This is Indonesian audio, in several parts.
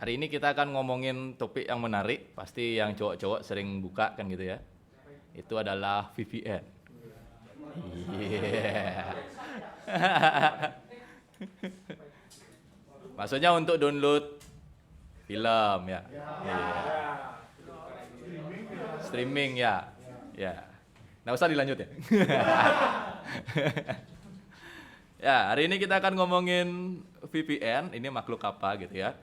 Hari ini kita akan ngomongin topik yang menarik, pasti yang cowok-cowok sering buka kan gitu ya. Itu adalah VPN. Iya. Maksudnya untuk download film ya. Iya. Streaming ya. Ya. Nggak usah dilanjut ya. Ya, hari ini kita akan ngomongin VPN, ini makhluk apa gitu ya.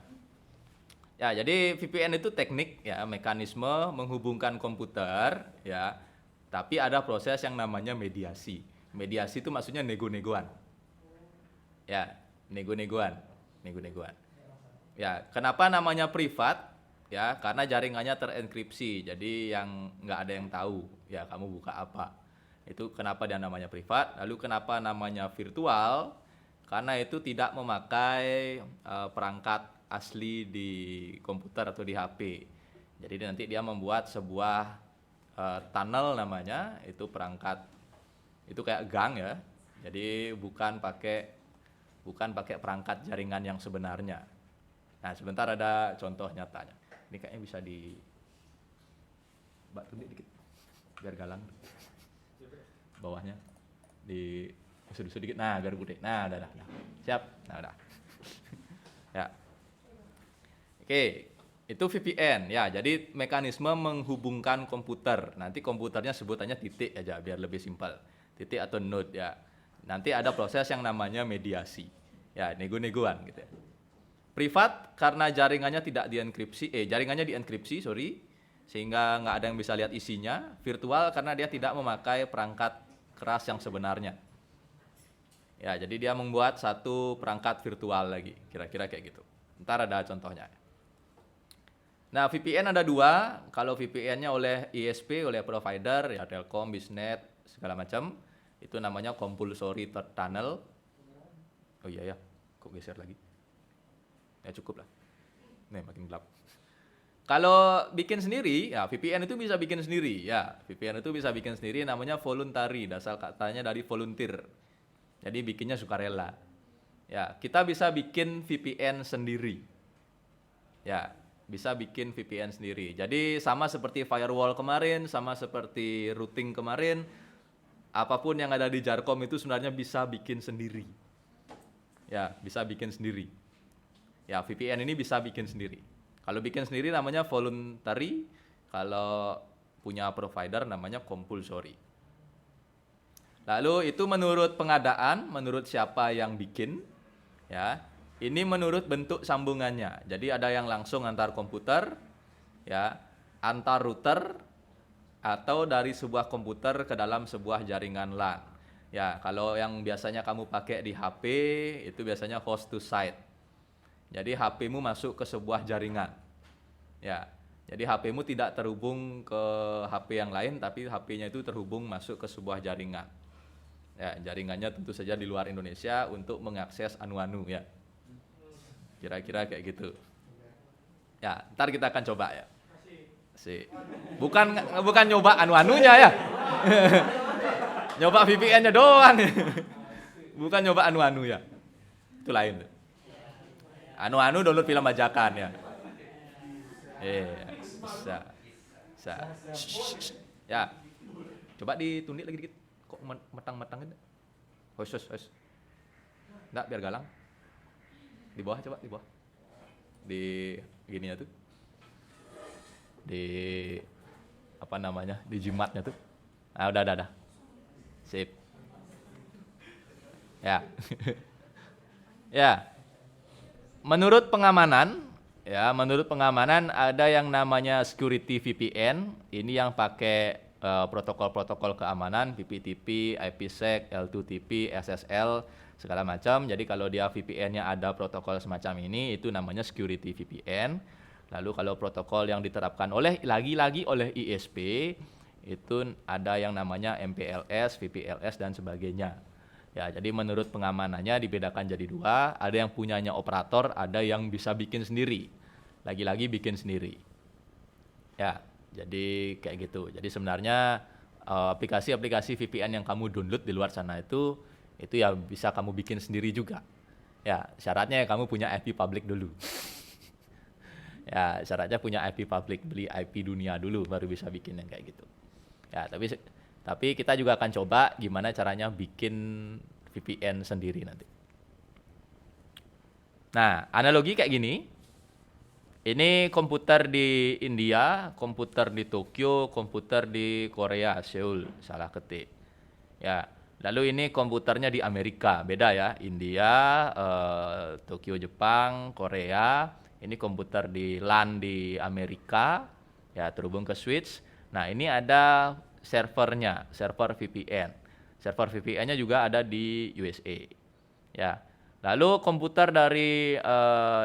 Ya, jadi VPN itu teknik ya, mekanisme menghubungkan komputer ya. Tapi ada proses yang namanya mediasi. Mediasi itu maksudnya nego-negoan. Ya, nego-negoan. Ya, kenapa namanya privat? Ya, karena jaringannya terenkripsi. Jadi yang nggak ada yang tahu ya kamu buka apa. Itu kenapa dia namanya privat. Lalu kenapa namanya virtual? Karena itu tidak memakai perangkat asli di komputer atau di HP. Jadi nanti dia membuat sebuah tunnel namanya, itu perangkat itu kayak gang ya. Jadi bukan pakai perangkat jaringan yang sebenarnya. Nah, sebentar ada contoh nyatanya. Ini kayaknya bisa di tundik dikit biar galang. Bawahnya di sedikit. Nah, biar gede. Nah, udah. Siap. Nah, udah. Ya. Oke, itu VPN ya. Jadi mekanisme menghubungkan komputer. Nanti komputernya sebutannya titik aja biar lebih simpel. Titik atau node ya. Nanti ada proses yang namanya mediasi. Ya, nego-negoan gitu ya. Privat karena jaringannya dienkripsi, sehingga nggak ada yang bisa lihat isinya. Virtual karena dia tidak memakai perangkat keras yang sebenarnya. Ya, jadi dia membuat satu perangkat virtual lagi, kira-kira kayak gitu. Ntar ada contohnya. Nah, VPN ada dua. Kalau VPN-nya oleh ISP, oleh provider, ya Telkom, Bisnet, segala macam, itu namanya compulsory third tunnel. Oh iya ya, kok geser lagi? Ya cukup lah. Nih makin gelap. Kalau bikin sendiri, ya VPN itu bisa bikin sendiri. Ya, VPN itu bisa bikin sendiri, namanya voluntary, dasar katanya dari volunteer. Jadi bikinnya sukarela. Ya, kita bisa bikin VPN sendiri. Ya, bisa bikin VPN sendiri. Jadi sama seperti firewall kemarin, sama seperti routing kemarin, apapun yang ada di Jarkom itu sebenarnya bisa bikin sendiri. Ya, bisa bikin sendiri. Ya, VPN ini bisa bikin sendiri. Kalau bikin sendiri namanya voluntary, kalau punya provider namanya compulsory. Lalu itu menurut pengadaan, menurut siapa yang bikin, ya. Ini menurut bentuk sambungannya. Jadi ada yang langsung antar komputer, ya, antar router, atau dari sebuah komputer ke dalam sebuah jaringan LAN. Ya, kalau yang biasanya kamu pakai di HP itu biasanya host to site. Jadi HP-mu masuk ke sebuah jaringan. Ya, jadi HP-mu tidak terhubung ke HP yang lain, tapi HP-nya itu terhubung masuk ke sebuah jaringan. Ya, jaringannya tentu saja di luar Indonesia untuk mengakses anu-anu ya. Kira-kira kayak gitu. Ya, ntar kita akan coba ya. Bukan nyoba anu-anunya ya. Nyoba VPN-nya doang. Bukan nyoba anu-anu ya. Itu lain. Anu-anu download film bajakan ya. Bisa. Ya. Coba ditundik lagi dikit. Kok metang-metangin? Hos. Enggak, biar galang. Di bawah coba, di bawah. Di gini ya tuh. Di apa namanya? Di jimatnya tuh. Ah, udah. Sip. Ya. Ya. Menurut pengamanan ada yang namanya security VPN. Ini yang pakai protokol-protokol keamanan, PPTP, IPsec, L2TP, SSL, segala macam. Jadi kalau dia VPN-nya ada protokol semacam ini, itu namanya security VPN. Lalu kalau protokol yang diterapkan lagi-lagi oleh ISP, itu ada yang namanya MPLS, VPLS, dan sebagainya. Ya, jadi menurut pengamanannya dibedakan jadi dua, ada yang punyanya operator, ada yang bisa bikin sendiri. Lagi-lagi bikin sendiri. Ya, jadi kayak gitu. Jadi sebenarnya aplikasi-aplikasi VPN yang kamu download di luar sana itu ya bisa kamu bikin sendiri juga. Ya, syaratnya kamu punya IP public dulu. Ya, syaratnya punya IP public, beli IP dunia dulu baru bisa bikin yang kayak gitu. Ya, tapi kita juga akan coba gimana caranya bikin VPN sendiri nanti. Nah, analogi kayak gini. Ini komputer di India, komputer di Tokyo, komputer di Korea, Seoul, salah ketik. Ya, lalu ini komputernya di Amerika, beda ya. India, Tokyo Jepang, Korea. Ini komputer di LAN di Amerika, ya terhubung ke switch. Nah ini ada servernya, server VPN. Server VPN-nya juga ada di USA. Ya, lalu komputer dari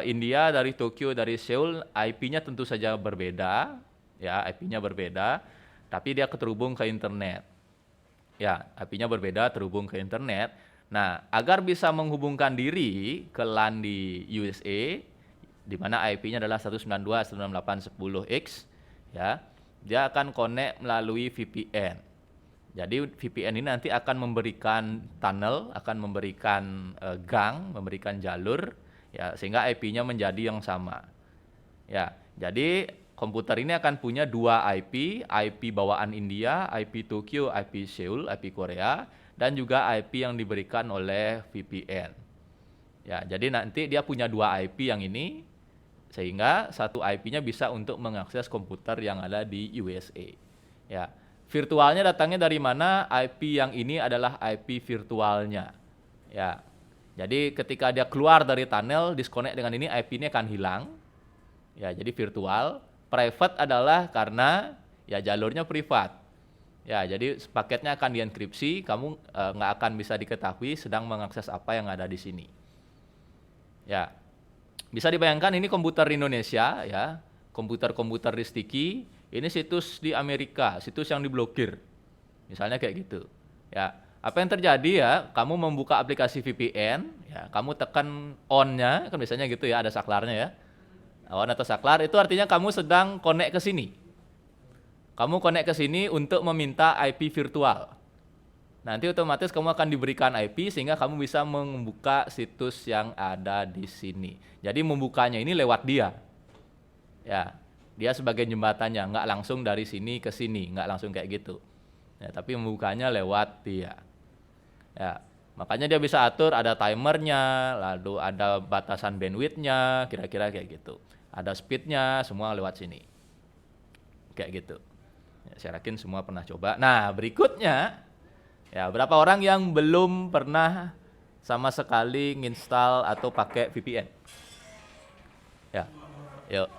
India, dari Tokyo, dari Seoul, IP-nya tentu saja berbeda, ya IP-nya berbeda, tapi dia terhubung ke internet. Ya, IP-nya berbeda, terhubung ke internet. Nah, agar bisa menghubungkan diri ke LAN di USA, di mana IP-nya adalah 192.168.10x, ya, dia akan connect melalui VPN. Jadi VPN ini nanti akan memberikan tunnel, akan memberikan gang, memberikan jalur, ya, sehingga IP-nya menjadi yang sama. Ya, jadi komputer ini akan punya dua IP bawaan India, IP Tokyo, IP Seoul, IP Korea, dan juga IP yang diberikan oleh VPN. Ya, jadi nanti dia punya dua IP yang ini, sehingga satu IP-nya bisa untuk mengakses komputer yang ada di USA. Ya, virtualnya datangnya dari mana? IP yang ini adalah IP virtualnya. Ya, jadi ketika dia keluar dari tunnel, disconnect dengan ini, IP ini akan hilang. Ya, jadi virtual. Private adalah karena ya jalurnya privat. Ya, jadi paketnya akan dienkripsi, kamu nggak akan bisa diketahui sedang mengakses apa yang ada di sini. Ya, bisa dibayangkan ini komputer Indonesia, ya, komputer di Sticky, ini situs di Amerika, situs yang diblokir, misalnya kayak gitu. Ya, apa yang terjadi ya? Kamu membuka aplikasi VPN, ya, kamu tekan on-nya, kan biasanya gitu ya, ada saklarnya ya. On atau saklar itu artinya kamu sedang connect ke sini. Kamu connect ke sini untuk meminta IP virtual. Nanti otomatis kamu akan diberikan IP sehingga kamu bisa membuka situs yang ada di sini. Jadi membukanya ini lewat dia. Ya, dia sebagai jembatannya, nggak langsung dari sini ke sini, nggak langsung kayak gitu. Ya, tapi membukanya lewat dia. Ya, makanya dia bisa atur ada timernya, lalu ada batasan bandwidth-nya, kira-kira kayak gitu. Ada speed-nya, semua lewat sini. Kayak gitu. Ya, saya yakin semua pernah coba. Nah, berikutnya, ya, berapa orang yang belum pernah sama sekali nginstal atau pakai VPN? Ya, yuk.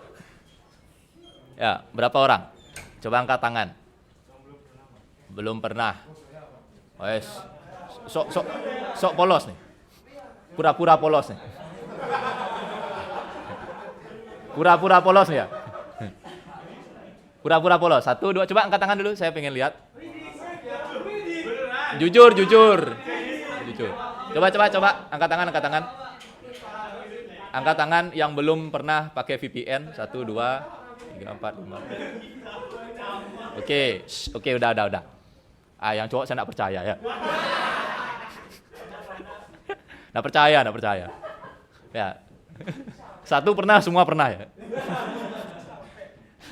Ya, berapa orang? Coba angkat tangan. Belum pernah. Wes, sok polos nih. Pura-pura polos nih. Pura-pura polos nih ya. Pura-pura polos. 1, 2, coba angkat tangan dulu, saya pengen lihat. Jujur. Coba, angkat tangan. Angkat tangan yang belum pernah pakai VPN. 1, 2, 3, 4, 5. Oke, udah. Yang cowok saya nggak percaya ya. Nggak percaya. Ya. 1 pernah, semua pernah ya.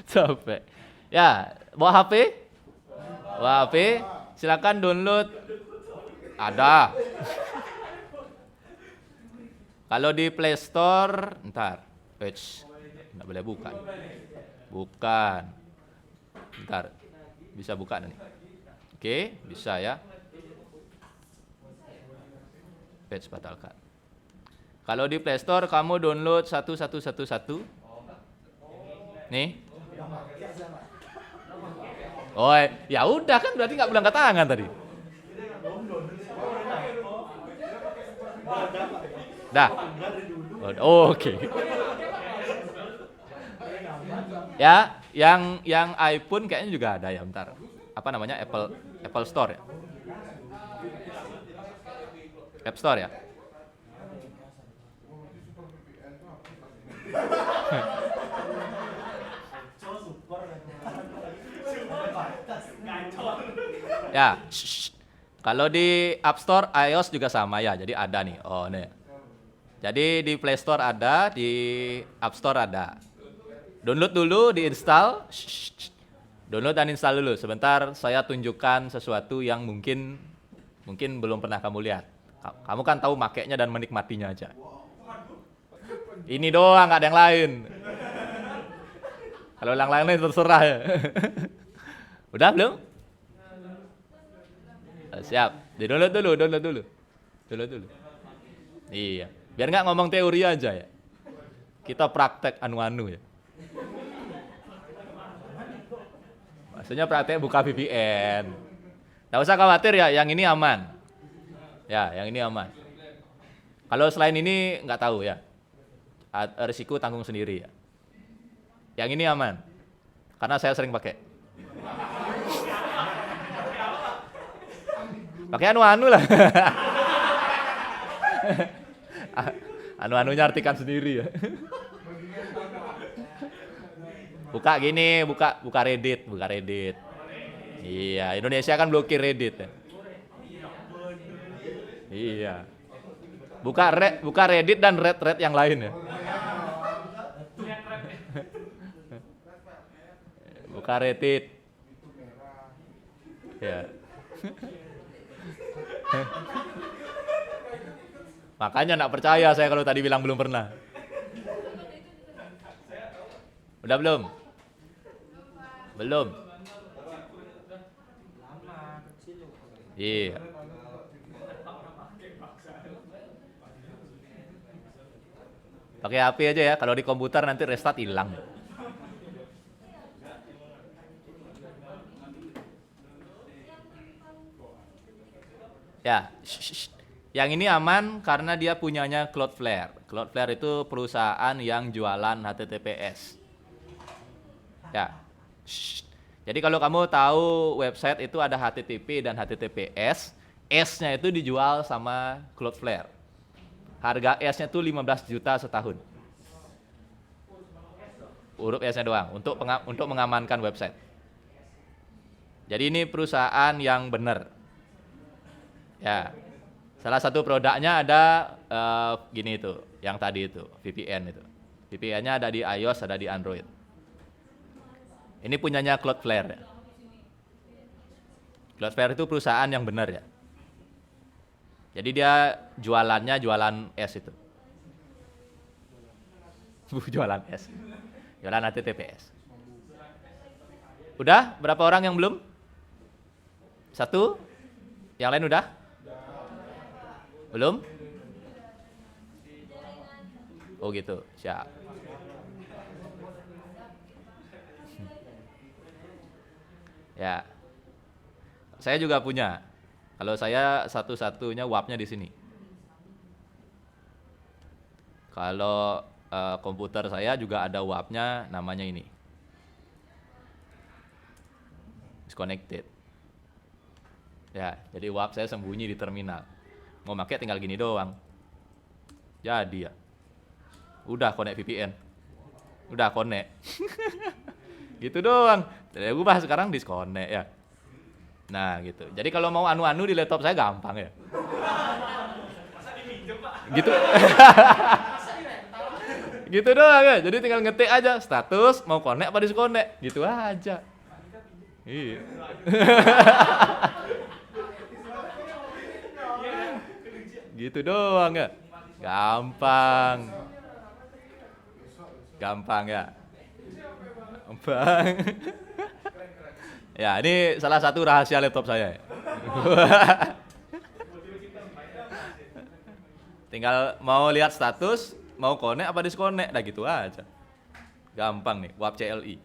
Capek. Ya, bawa HP. Silakan download. Ada. Kalau di Play Store, ntar. Nggak boleh buka. Bukan. Ntar. Bisa buka nih. Oke, bisa ya. Page batalkan. Kalau di Play Store kamu download 1111. Nih. Oh, ya udah kan berarti nggak berangkat tangan tadi. Dah. Oh, oke. Ya, yang iPhone kayaknya juga ada ya, bentar. Apa namanya? Apple Store ya? App Store ya? Ya, kalau di App Store iOS juga sama ya, jadi ada nih. Oh, nih. Jadi di Play Store ada, di App Store ada. Download dulu, diinstal. Download dan install dulu. Sebentar saya tunjukkan sesuatu yang mungkin belum pernah kamu lihat. Kamu kan tahu makainya dan menikmatinya aja. Ini doang, nggak ada yang lain. Kalau yang lain terserah ya. Udah belum? Siap. Download dulu. Iya. Biar nggak ngomong teori aja ya. Kita praktek anu-anu ya. Maksudnya praktek buka VPN. Nggak usah khawatir ya, yang ini aman. Ya, yang ini aman. Kalau selain ini nggak tahu ya. Risiko tanggung sendiri ya. Yang ini aman. Karena saya sering pakai. Pakai anu-anu lah. Anu-anunya artikan sendiri ya. Buka gini, buka Reddit. Iya, Indonesia kan blokir Reddit ya. Iya. Buka Reddit dan red yang lain ya. Buka Reddit. Ya. Makanya enggak percaya saya kalau tadi bilang belum pernah. Udah belum? Belum. Iya. Pakai HP aja ya, kalau di komputer nanti restart hilang. Ya, yang ini aman karena dia punyanya Cloudflare. Cloudflare itu perusahaan yang jualan HTTPS. Ya, jadi kalau kamu tahu website itu ada HTTP dan HTTPS, S-nya itu dijual sama Cloudflare. Harga S-nya itu 15 juta setahun. Huruf S-nya doang untuk mengamankan website. Jadi ini perusahaan yang benar. Ya, salah satu produknya ada gini itu, yang tadi itu, VPN itu. VPN-nya ada di iOS, ada di Android. Ini punyanya Cloudflare. Ya. Cloudflare itu perusahaan yang benar ya. Jadi dia jualannya jualan S itu. Jualan S. Jualan HTTPS. Udah? Berapa orang yang belum? 1? Yang lain udah? Belum? Oh gitu, siap. Ya, saya juga punya. Kalau saya satu-satunya WAP-nya di sini. Kalau komputer saya juga ada WAP-nya, namanya ini. Disconnected. Ya, jadi WAP saya sembunyi di terminal. Mau pakai tinggal gini doang. Jadi ya. Udah connect VPN. Udah connect. Gitu doang. Jadi gue bahas sekarang disconnect ya. Nah gitu. Jadi kalau mau anu-anu di laptop saya gampang ya. Gitu. Gitu doang ya. Jadi tinggal ngetik aja status mau connect apa disconnect. Gitu aja. Iya. Gitu doang ya. Gampang. Gampang ya. Gampang. Ya, ini salah satu rahasia laptop saya. Tinggal mau lihat status, mau connect apa disconnect, dah gitu aja. Gampang nih, WAP CLI.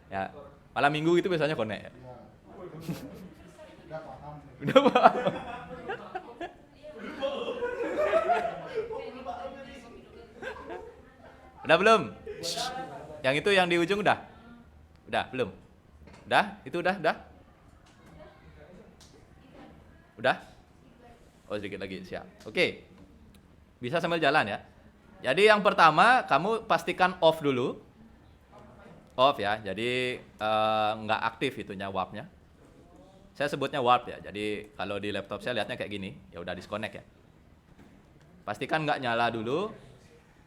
Ya, malam minggu itu biasanya connect ya. Udah paham. Udah belum? Yang itu yang di ujung udah? Udah, belum? Udah? Itu udah? Udah? Oh, sedikit lagi, siap. Oke. Bisa sambil jalan ya. Jadi yang pertama, kamu pastikan off dulu. Off ya, jadi nggak aktif itunya warp-nya. Saya sebutnya warp ya, jadi kalau di laptop saya lihatnya kayak gini, ya udah disconnect ya. Pastikan nggak nyala dulu,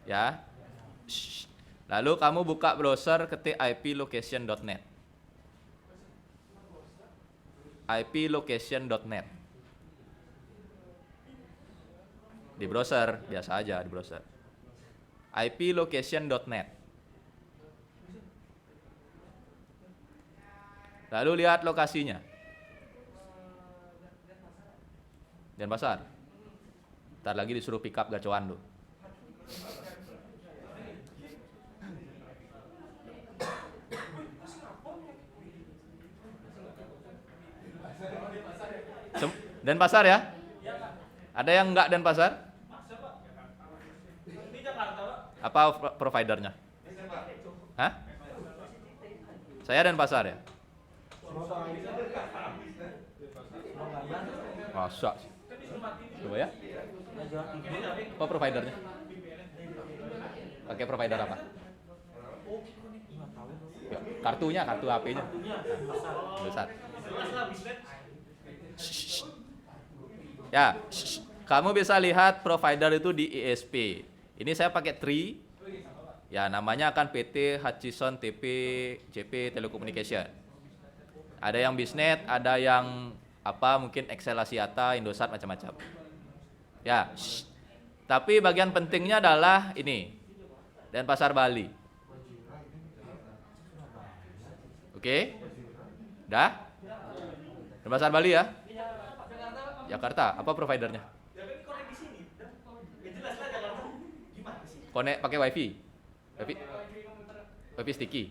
ya. Lalu kamu buka browser, ketik iplocation.net. iplocation.net. Di browser, biasa aja di browser. iplocation.net. Lalu lihat lokasinya. Denpasar. Ntar lagi disuruh pick up gacoan tuh. Denpasar ya? Ada yang enggak Denpasar? Apa providernya? Hah? Saya Denpasar ya? Masa sih? Coba ya? Apa providernya? Pakai provider apa? Ya, kartunya, kartu HP-nya. Besar. Ya, kamu bisa lihat provider itu di ISP. Ini saya pakai Tri. Ya, namanya akan PT Hutchison TP JP Telecommunication. Ada yang Bisnet, ada yang apa mungkin Excel Asiata, Indosat macam-macam. Ya. Tapi bagian pentingnya adalah ini. Denpasar Bali. Oke? Udah? Denpasar Bali ya? Jakarta, apa providernya? Konek pakai WiFi? WiFi sticky?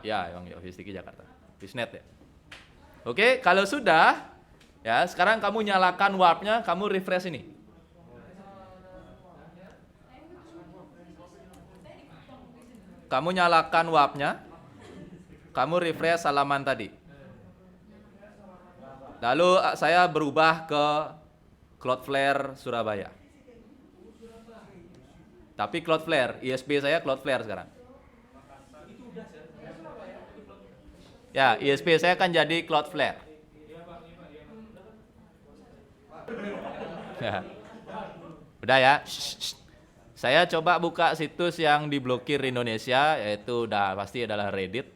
Ya, emang WiFi sticky Jakarta. Bisnet ya. Oke, kalau sudah, ya sekarang kamu nyalakan warpnya, kamu refresh ini. Kamu nyalakan warpnya, kamu refresh halaman tadi. Lalu saya berubah ke Cloudflare Surabaya. Tapi Cloudflare, ISP saya Cloudflare sekarang. Ya, ISP saya kan jadi Cloudflare. Ya. Udah ya. Saya coba buka situs yang diblokir Indonesia, yaitu udah pasti adalah Reddit.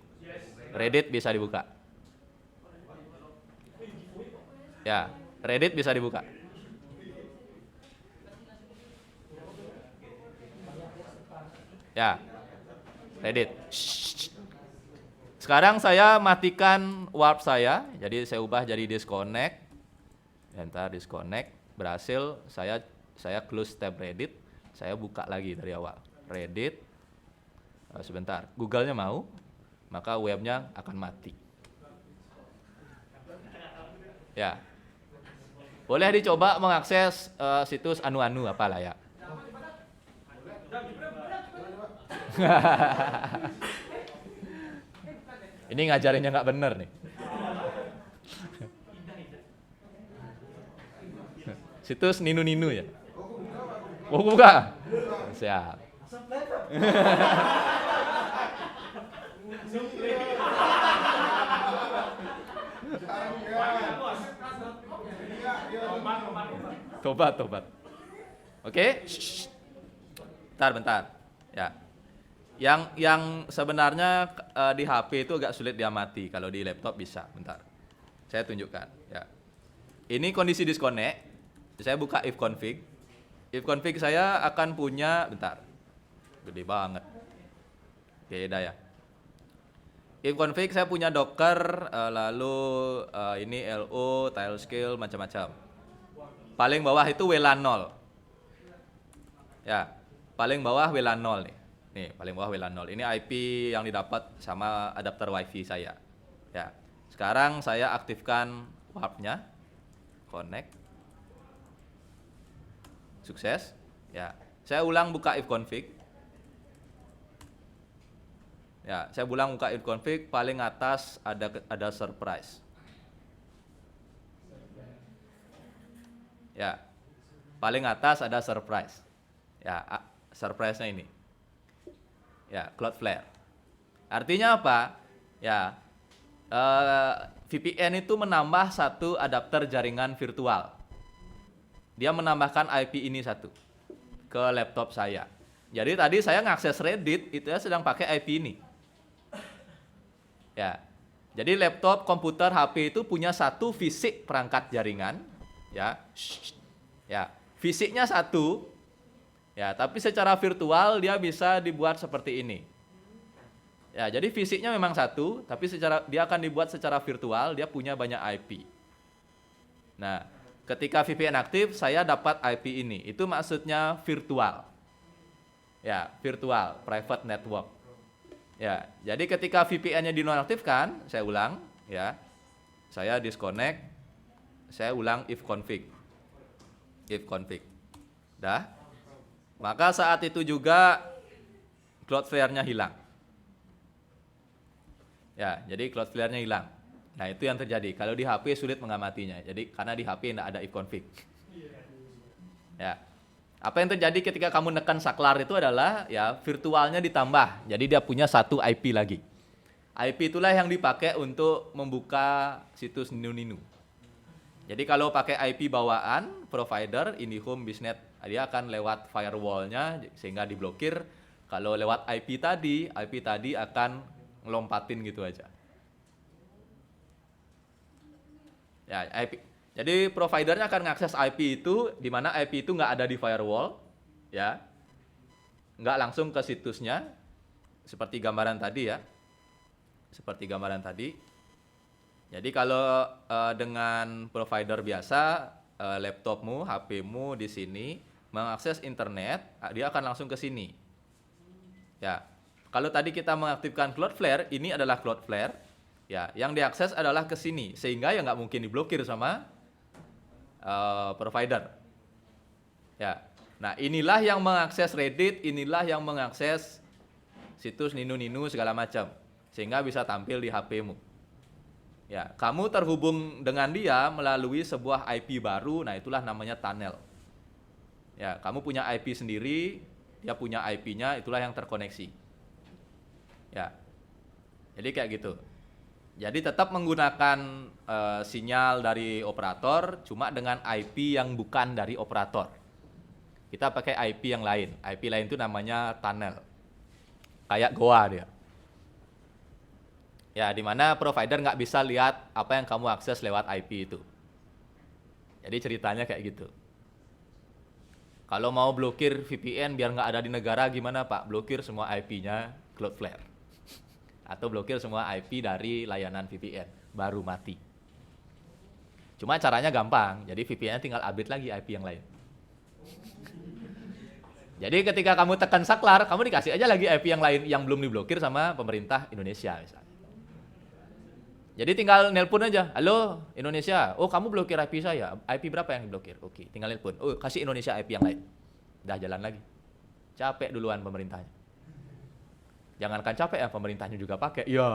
Reddit bisa dibuka. Ya, Reddit bisa dibuka. Ya, Reddit. Sekarang saya matikan warp saya, jadi saya ubah jadi disconnect. Entar disconnect, berhasil. Saya close tab Reddit, saya buka lagi dari awal. Reddit, sebentar, Google-nya mau, maka webnya akan mati. Ya, boleh dicoba mengakses situs anu-anu apalah ya. Ini ngajarinnya nggak bener nih. Situs ninu-ninu ya. Oh buka. Siap. Tobat. Oke. Bentar. Ya. Yang sebenarnya di HP itu agak sulit diamati, kalau di laptop bisa. Bentar. Saya tunjukkan, ya. Ini kondisi disconnect. Saya buka if config. If config saya akan punya, bentar. Gede banget. Beda ya. If config saya punya Docker, lalu ini LO, Tilescale, macam-macam. Paling bawah itu WLAN 0. Ya, paling bawah WLAN 0 nih. Nih, paling bawah WLAN 0. Ini IP yang didapat sama adapter WiFi saya. Ya. Sekarang saya aktifkan warpnya. Connect. Sukses. Ya. Saya ulang buka if config. Ya, saya ulang buka if config, paling atas ada surprise. Ya. Paling atas ada surprise. Ya, surprise-nya ini. Ya, Cloudflare. Artinya apa? Ya, VPN itu menambah satu adapter jaringan virtual. Dia menambahkan IP ini satu ke laptop saya. Jadi tadi saya ngakses Reddit itu ya sedang pakai IP ini. Ya. Jadi laptop, komputer, HP itu punya satu fisik perangkat jaringan, ya. Ya, fisiknya satu. Ya, tapi secara virtual dia bisa dibuat seperti ini. Ya, jadi fisiknya memang satu, tapi dia akan dibuat secara virtual, dia punya banyak IP. Nah, ketika VPN aktif, saya dapat IP ini. Itu maksudnya virtual. Ya, virtual private network. Ya, jadi ketika VPN-nya dinonaktifkan, saya ulang, ya, saya disconnect, saya ulang if config, dah, maka saat itu juga Cloudflare-nya hilang, ya, jadi Cloudflare-nya hilang. Nah itu yang terjadi. Kalau di HP sulit mengamatinya, jadi karena di HP tidak ada if config, ya. Apa yang terjadi ketika kamu nekan saklar itu adalah ya virtualnya ditambah. Jadi dia punya satu IP lagi. IP itulah yang dipakai untuk membuka situs Ninu. Jadi kalau pakai IP bawaan provider IndiHome Biznet, dia akan lewat firewall-nya sehingga diblokir. Kalau lewat IP tadi akan ngelompatin gitu aja. Ya, IP. Jadi providernya akan mengakses IP itu, di mana IP itu nggak ada di firewall, ya, nggak langsung ke situsnya, seperti gambaran tadi ya, Jadi kalau dengan provider biasa, laptopmu, HP-mu di sini mengakses internet, dia akan langsung ke sini. Ya, kalau tadi kita mengaktifkan Cloudflare, ini adalah Cloudflare, ya, yang diakses adalah ke sini, sehingga ya nggak mungkin diblokir sama provider. Ya. Nah, inilah yang mengakses Reddit, inilah yang mengakses situs Ninu segala macam, sehingga bisa tampil di HP-mu. Ya, kamu terhubung dengan dia melalui sebuah IP baru, nah itulah namanya tunnel. Ya, kamu punya IP sendiri, dia punya IP-nya, itulah yang terkoneksi. Ya. Jadi kayak gitu. Jadi tetap menggunakan sinyal dari operator, cuma dengan IP yang bukan dari operator. Kita pakai IP yang lain. IP lain itu namanya tunnel. Kayak goa dia. Ya, di mana provider nggak bisa lihat apa yang kamu akses lewat IP itu. Jadi ceritanya kayak gitu. Kalau mau blokir VPN biar nggak ada di negara gimana Pak? Blokir semua IP-nya Cloudflare. Atau blokir semua IP dari layanan VPN, baru mati. Cuma caranya gampang, jadi VPN-nya tinggal update lagi IP yang lain. Jadi ketika kamu tekan saklar, kamu dikasih aja lagi IP yang lain yang belum diblokir sama pemerintah Indonesia misalnya. Jadi tinggal nelpon aja, halo Indonesia, oh kamu blokir IP saya, IP berapa yang diblokir? Oke, tinggal nelpon, oh kasih Indonesia IP yang lain. Udah jalan lagi. Capek duluan pemerintahnya. Jangankan capek ya, pemerintahnya juga pakai. Iya.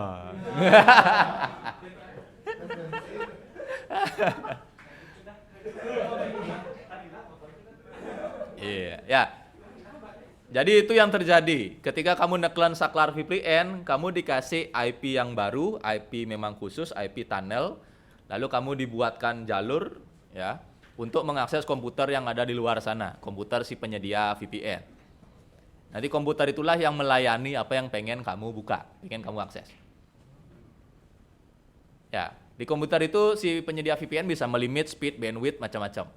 Iya, ya. Jadi itu yang terjadi. Ketika kamu neklan saklar VPN, kamu dikasih IP yang baru, IP memang khusus, IP tunnel. Lalu kamu dibuatkan jalur ya untuk mengakses komputer yang ada di luar sana, komputer si penyedia VPN. Nanti komputer itulah yang melayani apa yang pengen kamu buka, pengen kamu akses. Ya, di komputer itu si penyedia VPN bisa melimit speed, bandwidth, macam-macam.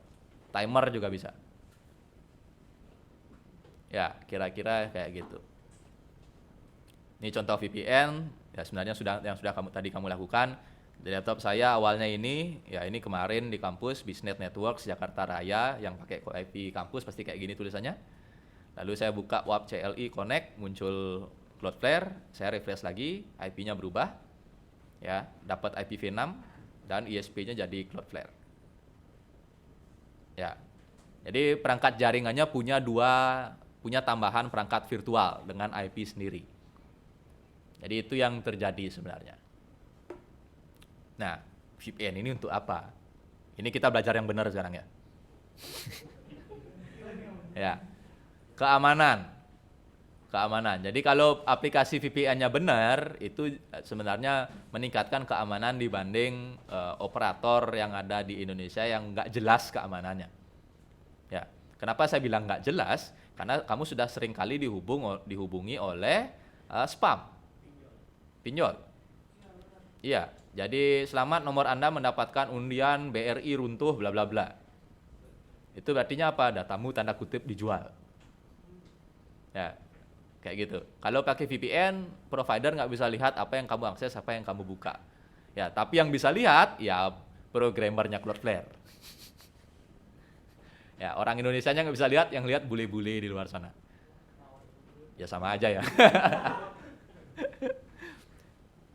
Timer juga bisa. Ya, kira-kira kayak gitu. Ini contoh VPN, ya sebenarnya yang sudah kamu lakukan. Di laptop saya awalnya ini, ya ini kemarin di kampus Biznet Networks Jakarta Raya yang pakai IP kampus pasti kayak gini tulisannya. Lalu saya buka WAP CLI Connect, muncul Cloudflare, saya refresh lagi, IP-nya berubah, ya, dapat IPv6 dan ISP-nya jadi Cloudflare. Ya, jadi perangkat jaringannya punya tambahan perangkat virtual dengan IP sendiri. Jadi itu yang terjadi sebenarnya. Nah, VPN ini untuk apa? Ini kita belajar yang benar sekarang ya. Ya. Keamanan. Jadi kalau aplikasi VPN-nya benar, itu sebenarnya meningkatkan keamanan dibanding operator yang ada di Indonesia yang nggak jelas keamanannya. Ya, kenapa saya bilang nggak jelas? Karena kamu sudah sering kali dihubungi oleh spam, pinjol. Iya, jadi selamat nomor Anda mendapatkan undian BRI runtuh bla bla bla. Itu artinya apa? Datamu tanda kutip dijual. Ya, kayak gitu. Kalau pakai VPN, provider nggak bisa lihat apa yang kamu akses, apa yang kamu buka. Ya, tapi yang bisa lihat ya programmernya Cloudflare. Ya, orang Indonesianya nggak bisa lihat, yang lihat bule-bule di luar sana. Ya sama aja ya.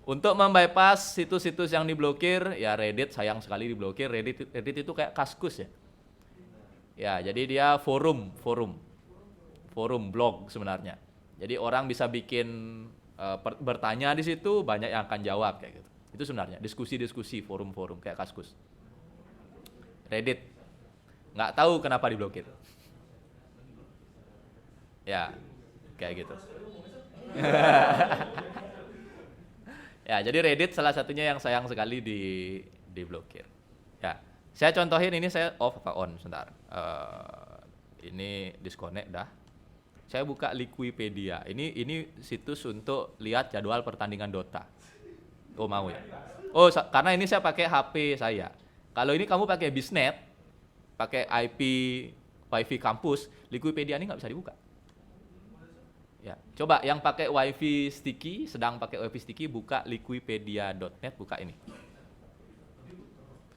Untuk membypass situs-situs yang diblokir, ya Reddit sayang sekali diblokir. Reddit itu kayak Kaskus ya. Ya, jadi dia forum blog sebenarnya. Jadi orang bisa bikin bertanya di situ, banyak yang akan jawab kayak gitu. Itu sebenarnya diskusi-diskusi forum-forum kayak Kaskus. Reddit nggak tahu kenapa diblokir. Ya, kayak gitu. Ya, jadi Reddit salah satunya yang sayang sekali diblokir. Ya, saya contohin ini, saya off apa on sebentar. Ini disconnect dah. Saya buka Liquipedia. Ini situs untuk lihat jadwal pertandingan Dota. Oh mau ya? Oh karena ini saya pakai HP saya. Kalau ini kamu pakai Bisnet, pakai IP WiFi kampus, Liquipedia ini nggak bisa dibuka. Ya, coba yang pakai WiFi sticky, sedang pakai WiFi sticky, buka liquipedia.net, buka ini.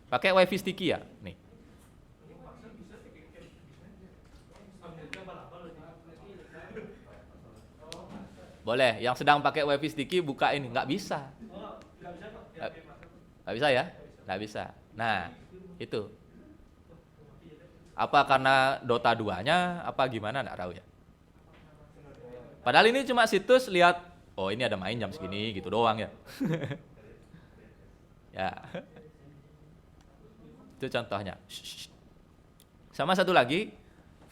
Pakai WiFi sticky ya, nih. Boleh, yang sedang pakai WiFi sticky buka ini, nggak bisa. Nggak bisa ya? Nggak bisa. Nah, itu. Apa karena Dota 2-nya, apa gimana, nggak tahu ya. Padahal ini cuma situs lihat, oh ini ada main jam segini, gitu doang ya. Ya. Itu contohnya. Sama satu lagi,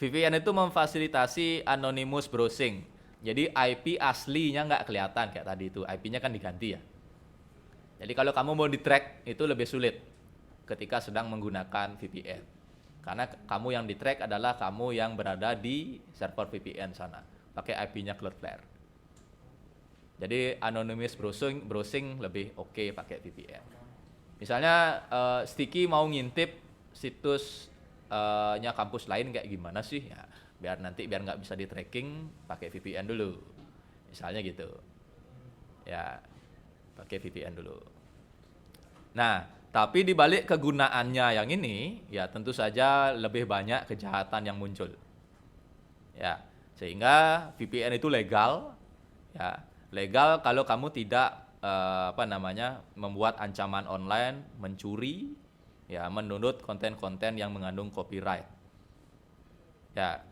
VPN itu memfasilitasi anonymous browsing. Jadi IP aslinya nggak kelihatan kayak tadi itu, IP-nya kan diganti ya. Jadi kalau kamu mau di-track itu lebih sulit ketika sedang menggunakan VPN. Karena kamu yang di-track adalah kamu yang berada di server VPN sana, pakai IP-nya Cloudflare. Jadi anonymous browsing lebih oke pakai VPN. Misalnya Sticky mau ngintip situsnya kampus lain kayak gimana sih? Ya, biar nggak bisa di tracking, pakai VPN dulu. Misalnya gitu. Ya, pakai VPN dulu. Nah, tapi dibalik kegunaannya yang ini, ya tentu saja lebih banyak kejahatan yang muncul. Ya, sehingga VPN itu legal, ya legal kalau kamu tidak membuat ancaman online, mencuri, ya mendownload konten-konten yang mengandung copyright. Ya,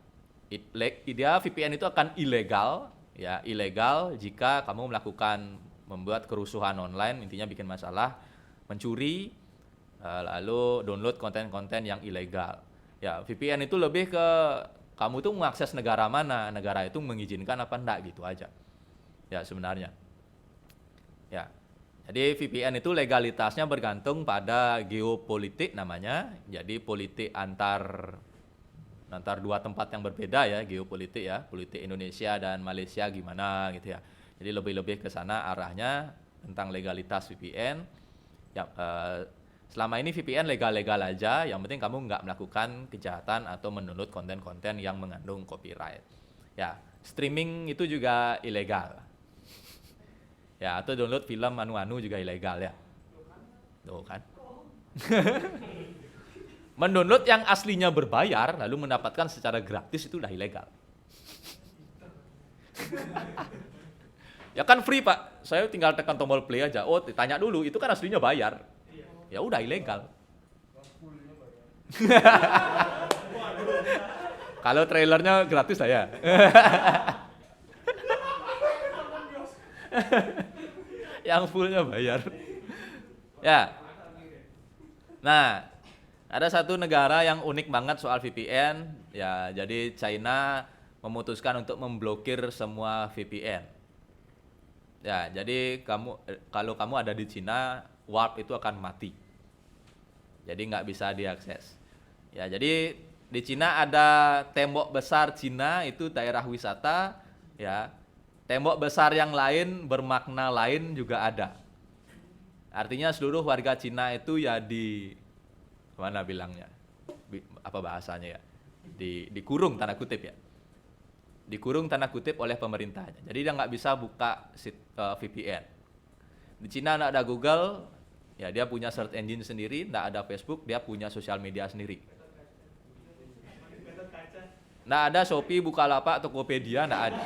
ideal VPN itu akan ilegal, ya ilegal jika kamu membuat kerusuhan online, intinya bikin masalah, mencuri, lalu download konten-konten yang ilegal. Ya, VPN itu lebih ke kamu tuh mengakses negara mana, negara itu mengizinkan apa enggak gitu aja. Ya, sebenarnya. Ya. Jadi VPN itu legalitasnya bergantung pada geopolitik namanya. Jadi politik antar dua tempat yang berbeda ya, geopolitik ya, politik Indonesia dan Malaysia gimana gitu ya. Jadi lebih ke sana arahnya tentang legalitas VPN. Ya, selama ini VPN legal-legal aja, yang penting kamu nggak melakukan kejahatan atau mendownload konten-konten yang mengandung copyright. Ya, streaming itu juga ilegal. Ya, atau download film anu-anu juga ilegal ya. Tuh kan. Mendownload yang aslinya berbayar lalu mendapatkan secara gratis itu udah ilegal. Ya kan free Pak, saya tinggal tekan tombol play aja. Oh, ditanya dulu, itu kan aslinya bayar. Ya udah ilegal. Kalau trailernya gratis lah ya. Yang fullnya bayar. Ya. Nah, ada satu negara yang unik banget soal VPN. Ya, jadi China memutuskan untuk memblokir semua VPN. Ya, jadi kalau kamu ada di Cina, warp itu akan mati. Jadi nggak bisa diakses. Ya, jadi Di Cina ada tembok besar Cina, itu daerah wisata, ya. Tembok besar yang lain bermakna lain juga ada. Artinya seluruh warga Cina itu ya mana bilangnya? Apa bahasanya ya? Dikurung tanda kutip ya. Dikurung tanda kutip oleh pemerintahnya. Jadi dia nggak bisa buka VPN. Di Cina nggak ada Google, ya dia punya search engine sendiri, nggak ada Facebook, dia punya sosial media sendiri. Nggak ada Shopee, Bukalapak, Tokopedia, nggak ada.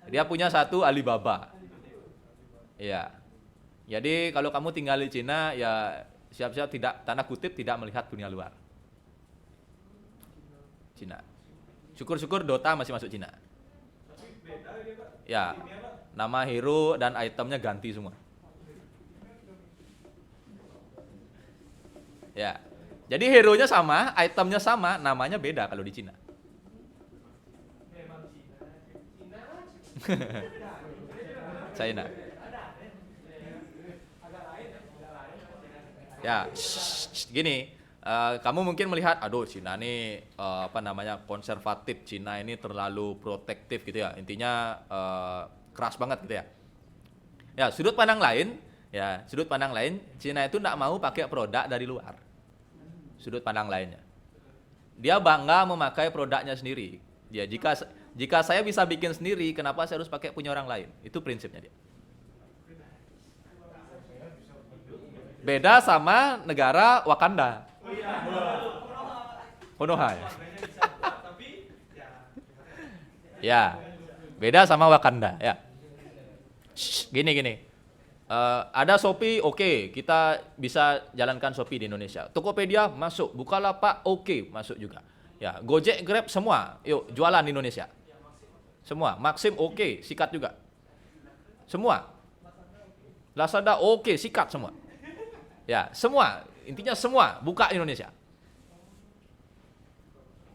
Dia punya satu Alibaba. Ya. Jadi kalau kamu tinggal di Cina, ya siap-siap tidak, tanda kutip, tidak melihat dunia luar. Cina. Syukur-syukur Dota masih masuk Cina. Ya. Nama hero dan itemnya ganti semua. Ya. Jadi hero-nya sama, itemnya sama, namanya beda kalau di Cina. China. Ya, gini, kamu mungkin melihat, aduh Cina ini konservatif, Cina ini terlalu protektif gitu ya, intinya keras banget gitu ya. Ya, sudut pandang lain, Cina itu tidak mau pakai produk dari luar. Sudut pandang lainnya, dia bangga memakai produknya sendiri. Ya, jika saya bisa bikin sendiri, kenapa saya harus pakai punya orang lain? Itu prinsipnya dia. Beda sama negara Wakanda. Konoha ya. Ya, beda sama Wakanda ya. Gini. Ada Shopee, oke, kita bisa jalankan Shopee di Indonesia. Tokopedia masuk, Bukalapak oke, masuk juga. Ya, Gojek, Grab semua, yuk jualan di Indonesia. Semua, Maxim oke, sikat juga. Semua. Lazada oke, sikat semua. Ya, semua, intinya semua buka Indonesia.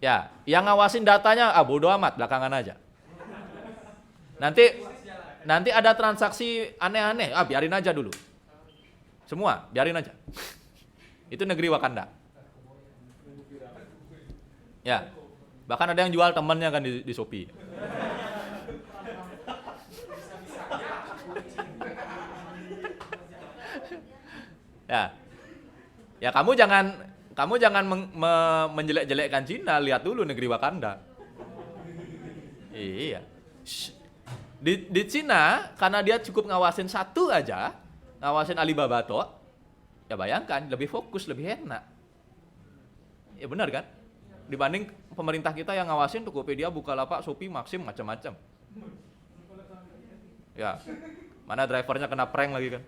Ya, yang ngawasin datanya bodo amat, belakangan aja. Nanti ada transaksi aneh-aneh, biarin aja dulu. Semua, biarin aja. Itu negeri Wakanda. Ya, bahkan ada yang jual temannya kan di Shopee. Ya kamu jangan menjelek-jelekkan Cina, lihat dulu negeri Wakanda. Iya. Di Cina karena dia cukup ngawasin satu aja, ngawasin Alibaba toh, ya bayangkan lebih fokus, lebih enak. Ya benar kan? Dibanding pemerintah kita yang ngawasin Tokopedia, Bukalapak, Shopee, Maxim, macam-macam. Ya, mana drivernya kena prank lagi kan?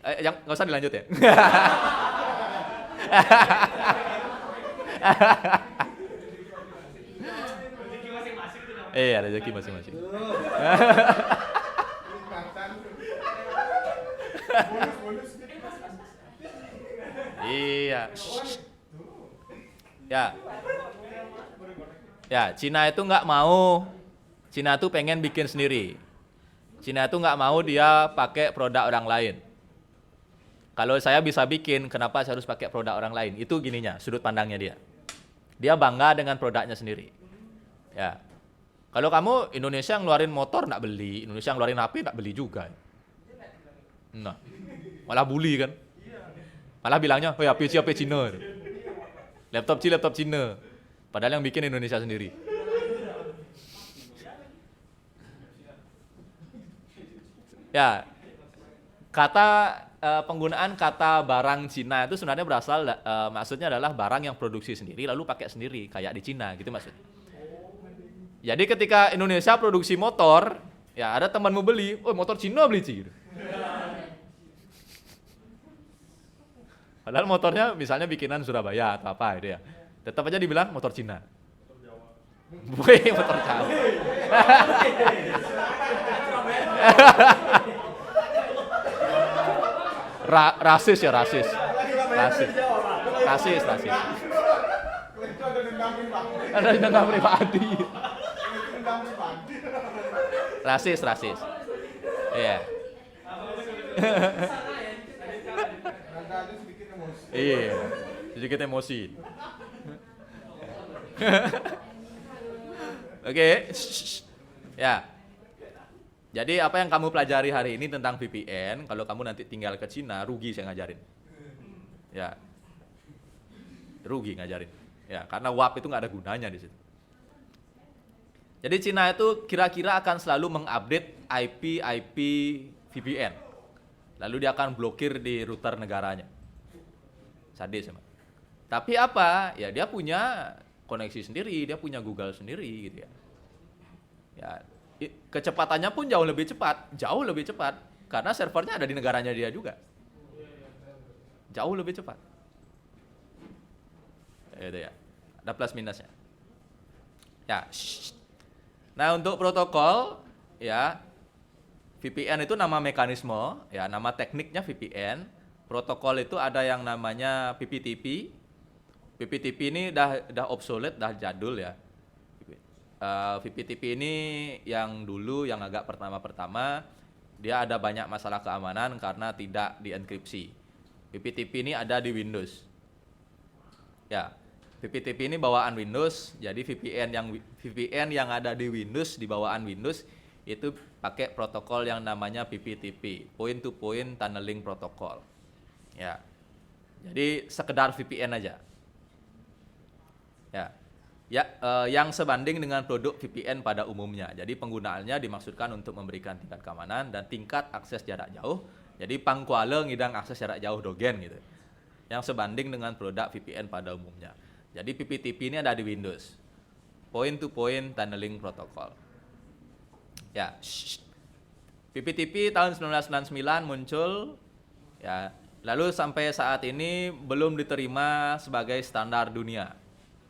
Yang nggak usah dilanjut ya. Rezeki masing-masing. Iya. Ya, Cina itu nggak mau. Cina itu pengen bikin sendiri. Cina itu nggak mau dia pakai produk orang lain. Kalau saya bisa bikin, kenapa saya harus pakai produk orang lain? Itu gininya, sudut pandangnya dia. Dia bangga dengan produknya sendiri. Ya. Kalau kamu Indonesia ngeluarin motor nggak beli, Indonesia ngeluarin HP nggak beli juga. Nah, malah bully kan? Malah bilangnya, oh ya HP Cina, laptop Cina. Padahal yang bikin Indonesia sendiri. Ya, penggunaan kata barang Cina itu sebenarnya berasal, maksudnya adalah barang yang produksi sendiri lalu pakai sendiri, kayak di Cina gitu maksudnya. Jadi ketika Indonesia produksi motor, ya ada temanmu beli, oh motor Cina beli Cina. Padahal motornya misalnya bikinan Surabaya atau apa gitu ya. Tetap aja dibilang motor Cina. Wih, motor Jawa. Rasis. Ada dendam pribadi. Rasis. Iya. Iya, sedikit emosi. Oke, ya. Jadi apa yang kamu pelajari hari ini tentang VPN, kalau kamu nanti tinggal ke Cina, rugi saya ngajarin. Ya, rugi ngajarin. Ya, karena WAP itu nggak ada gunanya di situ. Jadi Cina itu kira-kira akan selalu mengupdate IP VPN. Lalu dia akan blokir di router negaranya. Sadis emang. Tapi apa? Ya dia punya koneksi sendiri, dia punya Google sendiri gitu ya. Ya, kecepatannya pun jauh lebih cepat karena servernya ada di negaranya dia juga. Jauh lebih cepat. Itu ya. Ada plus minusnya. Ya. Nah, untuk protokol ya VPN itu nama mekanisme, ya nama tekniknya VPN. Protokol itu ada yang namanya PPTP. PPTP ini dah obsolete, dah jadul ya. VPTP ini yang dulu yang agak pertama dia ada banyak masalah keamanan karena tidak dienkripsi. PPTP ini ada di Windows. Ya, PPTP ini bawaan Windows, jadi VPN yang ada di Windows di bawaan Windows itu pakai protokol yang namanya PPTP, Point to Point Tunneling Protocol. Ya. Jadi sekedar VPN aja. Ya. Yang sebanding dengan produk VPN pada umumnya. Jadi penggunaannya dimaksudkan untuk memberikan tingkat keamanan dan tingkat akses jarak jauh. Jadi pangkuala ngidang akses jarak jauh dogen gitu. Yang sebanding dengan produk VPN pada umumnya. Jadi PPTP ini ada di Windows. Point to Point Tunneling Protocol. Ya. PPTP tahun 1999 muncul ya. Lalu sampai saat ini belum diterima sebagai standar dunia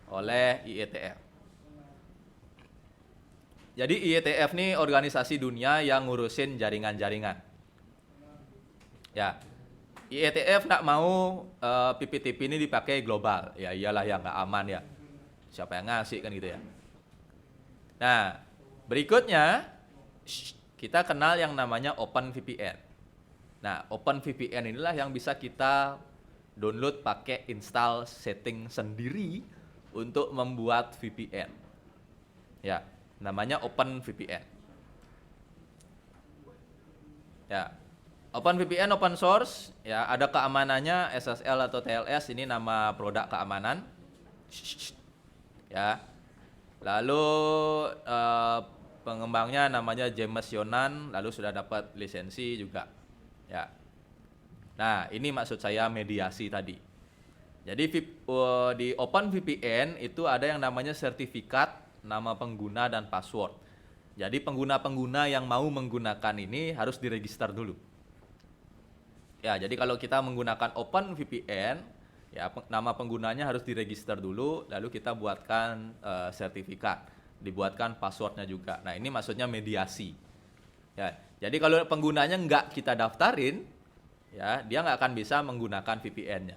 oleh IETF. Jadi IETF ini organisasi dunia yang ngurusin jaringan-jaringan. Ya, IETF nggak mau PPTP ini dipakai global. Ya iyalah yang nggak aman ya. Siapa yang ngasih kan gitu ya. Nah, berikutnya kita kenal yang namanya OpenVPN. Nah, OpenVPN inilah yang bisa kita download pakai install setting sendiri untuk membuat VPN. Ya, namanya OpenVPN. Ya. OpenVPN open source, ya ada keamanannya SSL atau TLS, ini nama produk keamanan. Ya. Lalu pengembangnya namanya James Yonan, lalu sudah dapat lisensi juga. Ya. Nah, ini maksud saya mediasi tadi. Jadi di OpenVPN itu ada yang namanya sertifikat, nama pengguna dan password. Jadi pengguna-pengguna yang mau menggunakan ini harus diregister dulu. Ya, jadi kalau kita menggunakan OpenVPN, ya nama penggunanya harus diregister dulu, lalu kita buatkan sertifikat, dibuatkan passwordnya juga. Nah, ini maksudnya mediasi. Ya, jadi kalau penggunanya nggak kita daftarin, ya dia nggak akan bisa menggunakan VPN-nya.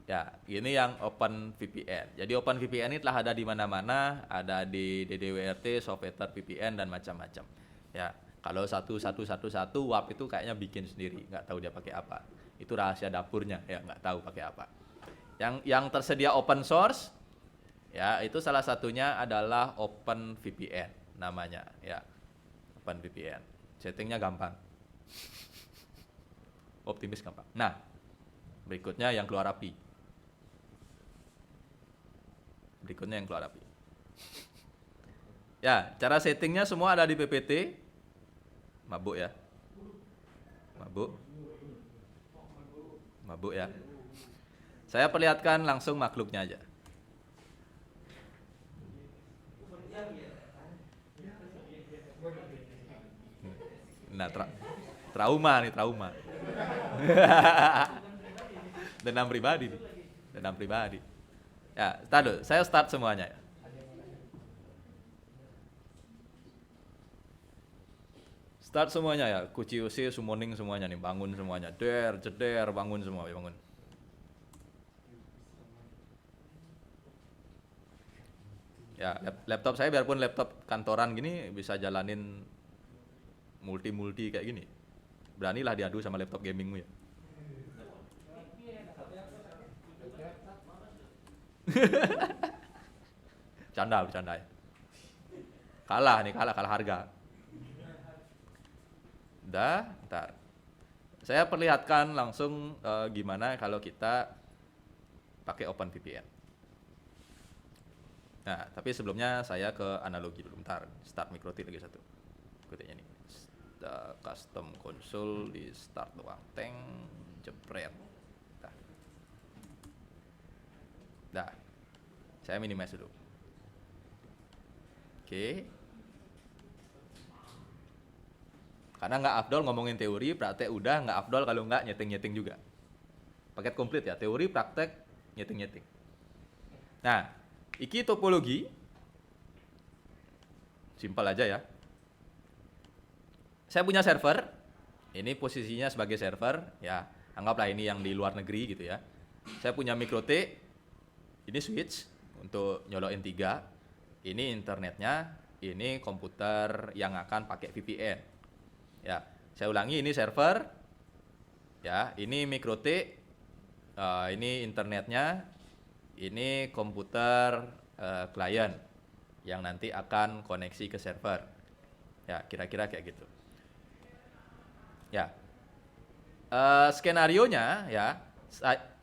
Ya, ini yang OpenVPN. Jadi OpenVPN ini telah ada di mana-mana, ada di DDWRT, Software VPN dan macam-macam. Ya, kalau 1111 WAP itu kayaknya bikin sendiri, nggak tahu dia pakai apa. Itu rahasia dapurnya, ya nggak tahu pakai apa. Yang tersedia open source, ya itu salah satunya adalah OpenVPN namanya, ya OpenVPN. Settingnya gampang, optimis gampang. Nah, berikutnya yang keluar api. Ya, cara settingnya semua ada di PPT. Mabuk ya. Mabuk ya. Saya perlihatkan langsung makhluknya aja. Nah, trauma. Dendam pribadi. Ya, tadi saya start semuanya. Start semuanya ya, QCOC, summoning semuanya nih, bangun semuanya, jeder, bangun semua, bangun. Ya, laptop saya biarpun laptop kantoran gini bisa jalanin multi kayak gini. Beranilah diadu sama laptop gamingmu ya. Bercanda ya. Kalah harga. Udah, ntar. Saya perlihatkan langsung gimana kalau kita pakai OpenVPN. Nah, tapi sebelumnya saya ke analogi dulu. Bentar, start MikroTik lagi satu. Ikutnya ini. Custom console di start doang. Teng, jepret. Dah. Saya minimize dulu. Oke. Karena nggak afdol ngomongin teori, praktek udah nggak afdol kalau nggak nyeting-nyeting juga. Paket komplit ya, teori, praktek, nyeting-nyeting. Nah, iki topologi, simpel aja ya. Saya punya server, ini posisinya sebagai server, ya anggaplah ini yang di luar negeri gitu ya. Saya punya MikroTik, ini switch untuk nyolokin 3, ini internetnya, ini komputer yang akan pakai VPN. Ya, saya ulangi, ini server, ya, ini MikroTik, ini internetnya, ini komputer klien yang nanti akan koneksi ke server. Ya, kira-kira kayak gitu. Ya, skenarionya ya,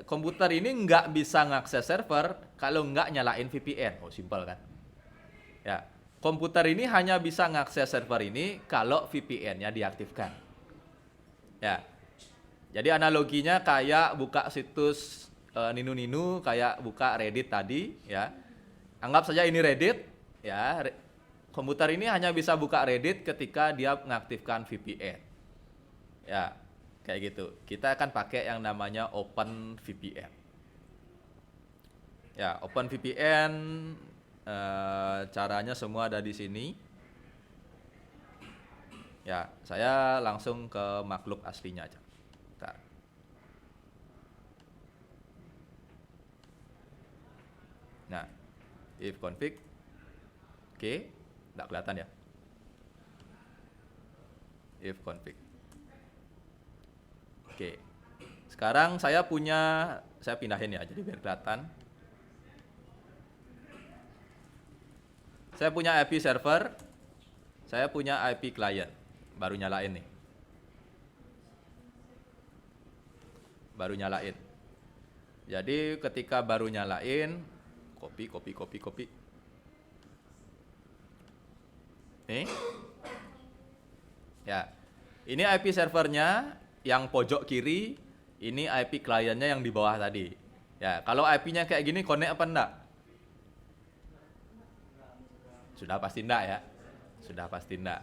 komputer ini nggak bisa ngakses server kalau nggak nyalain VPN. Oh, simpel kan? Ya. Komputer ini hanya bisa ngakses server ini kalau VPN-nya diaktifkan. Ya. Jadi analoginya kayak buka situs Ninu-Ninu, kayak buka Reddit tadi, ya. Anggap saja ini Reddit, ya. Komputer ini hanya bisa buka Reddit ketika dia mengaktifkan VPN. Ya, kayak gitu. Kita akan pakai yang namanya OpenVPN. Ya, OpenVPN caranya semua ada di sini. Ya, saya langsung ke makhluk aslinya aja. Bentar. Nah, if config, oke, nggak kelihatan ya. If config, oke. Sekarang saya pindahin ya, jadi biar kelihatan. Saya punya IP server, saya punya IP client, baru nyalain nih. Baru nyalain. Jadi ketika baru nyalain, copy. Nih. Ya. Ini IP servernya yang pojok kiri, ini IP kliennya yang di bawah tadi. Ya, kalau IP-nya kayak gini connect apa enggak? Sudah pasti enggak ya. Sudah pasti enggak.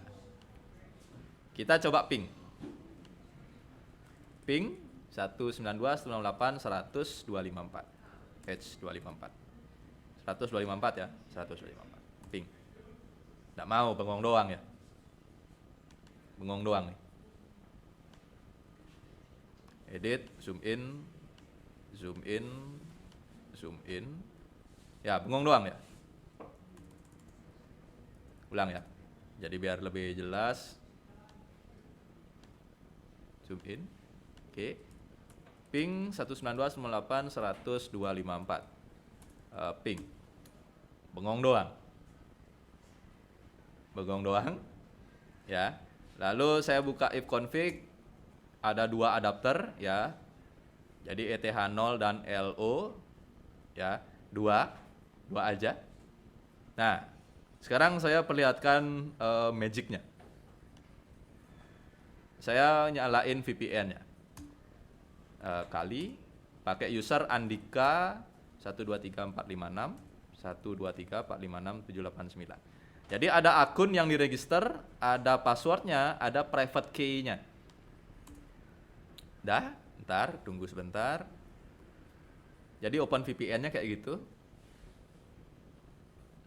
Kita coba ping. Ping 192.168.100.254. Edge 254. 100.254 ya, 100.254. Ping. Enggak mau, bengong doang ya. Bengong doang nih. Edit, zoom in. Ya, bengong doang ya. Ulang ya. Jadi biar lebih jelas. Zoom in. Oke. Ping 192.168.100.254. Ping. Bengong doang. Ya. Lalu saya buka if config, ada 2 adapter ya. Jadi ETH0 dan LO ya, 2 aja. Nah, sekarang saya perlihatkan magicnya. Saya nyalain VPN-nya. Kali pakai user Andika 123456 123456789. Jadi ada akun yang diregister, ada passwordnya, ada private key-nya. Dah, ntar tunggu sebentar. Jadi OpenVPN-nya kayak gitu.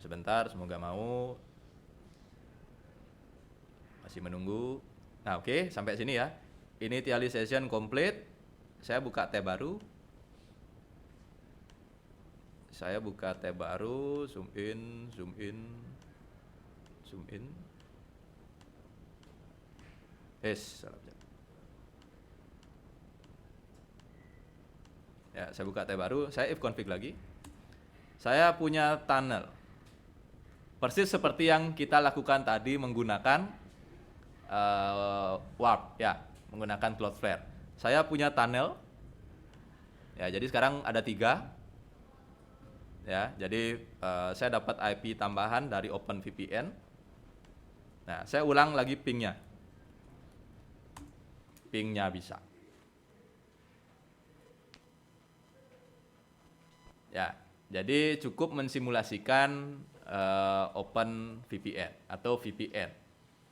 Sebentar, semoga mau. Masih menunggu. Nah, oke, sampai sini ya. Initialization complete. Saya buka tab baru. Zoom in. Salah. Ya, saya buka tab baru, saya if config lagi. Saya punya tunnel. Persis seperti yang kita lakukan tadi menggunakan Warp, ya, menggunakan Cloudflare. Saya punya tunnel. Ya, jadi sekarang ada 3. Ya, jadi saya dapat IP tambahan dari OpenVPN. Nah, saya ulang lagi pingnya. Pingnya bisa. Ya, jadi cukup mensimulasikan OpenVPN atau VPN.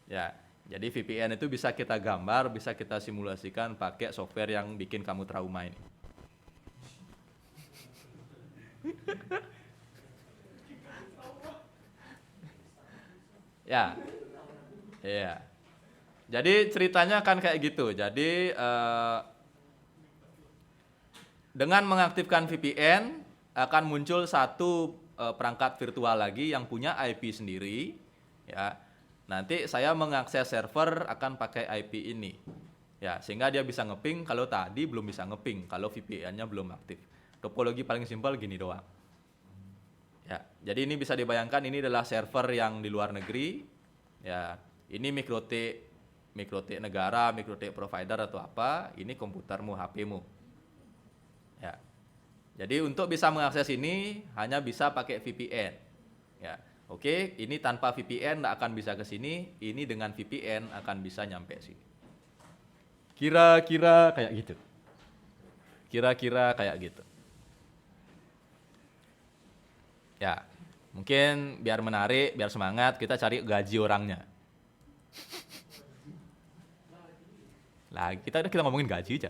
Ya, jadi VPN itu bisa kita gambar, bisa kita simulasikan pakai software yang bikin kamu trauma ini. Ya, iya. Jadi ceritanya kan kayak gitu. Jadi dengan mengaktifkan VPN akan muncul satu perangkat virtual lagi yang punya IP sendiri. Ya, nanti saya mengakses server akan pakai IP ini. Ya, sehingga dia bisa ngeping kalau tadi belum bisa ngeping kalau VPN-nya belum aktif. Topologi paling simpel gini doang. Ya, jadi ini bisa dibayangkan ini adalah server yang di luar negeri. Ya, ini mikrotik negara, mikrotik provider atau apa, ini komputermu, HP-mu. Ya. Jadi untuk bisa mengakses ini hanya bisa pakai VPN. Ya. Oke, ini tanpa VPN nggak akan bisa ke sini, ini dengan VPN akan bisa nyampe sini. Kira-kira kayak gitu. Kira-kira kayak gitu. Ya, mungkin biar menarik, biar semangat, kita cari gaji orangnya. Lah, kita ngomongin gaji aja.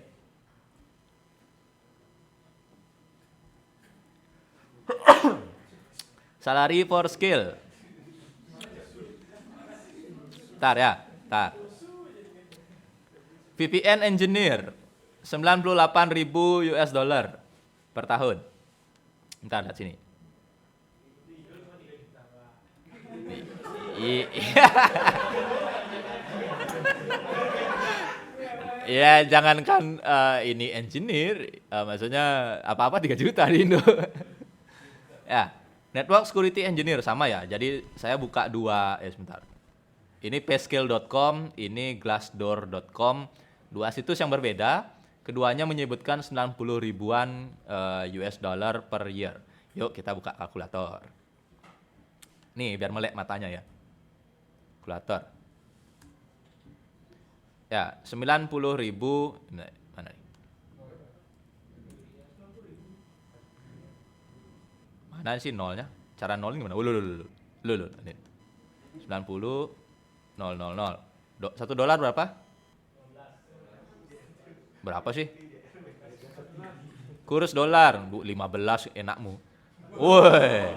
Salary for skill. Tar ya, tar. VPN engineer 98.000 US dollar per tahun. Bentar, lihat sini. Ya, jangankan ini engineer, maksudnya apa-apa 3 juta di Indo. Ya, network security engineer sama ya. Jadi saya buka 2, sebentar. Ini payscale.com, ini glassdoor.com, 2 situs yang berbeda. Keduanya menyebutkan 90 ribuan US dollar per year. Yuk kita buka kalkulator. Nih, biar melek matanya ya. Kalkulator. Ya, 90 ribu, mana nih? Mana sih nolnya? Cara nolnya gimana? Loh, ini. 90, 000. $1 berapa? Berapa sih? Kurs dolar, 15 enakmu. Woi.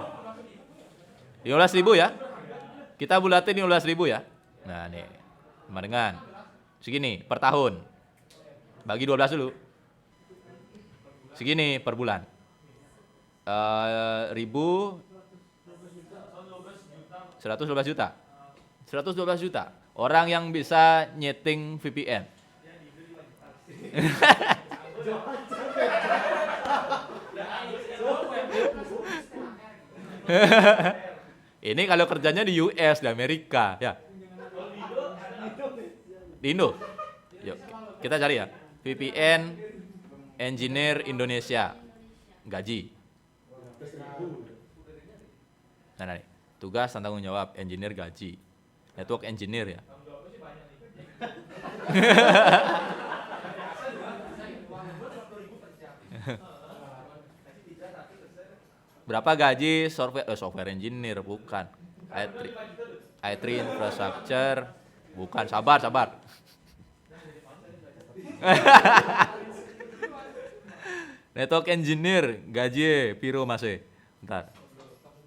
15.000 ya? Kita bulatin 15.000 ya? Nah, nih. Sama dengan segini per tahun. Bagi 12 dulu. Segini per bulan. 112 juta. 112 juta. Orang yang bisa nyeting VPN. Ini kalau kerjanya di US, di Amerika, ya. Di Indo. Yuk, kita cari ya. VPN engineer Indonesia. Gaji. Nah, nih. Tugas dan tanggung jawab engineer gaji. Network engineer ya. Berapa gaji software engineer? Bukan. IT infrastructure. Bukan. Sabar. Network engineer gaji piro masih. Bentar.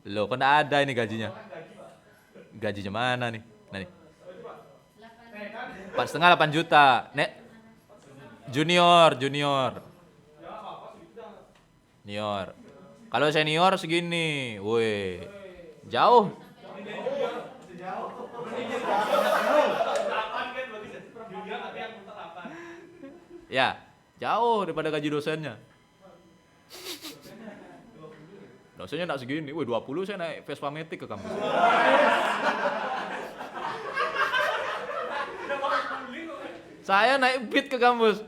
Loh, kok nggak ada ini gajinya? Gajinya mana nih? Nah, nih. 4,5 8 juta. Junior. Kalau senior segini. Woi. Jauh. Ya, jauh daripada gaji dosennya. Dosennya enggak segini, wih 20 saya naik Vespa Matic ke kampus. Saya naik Beat ke kampus.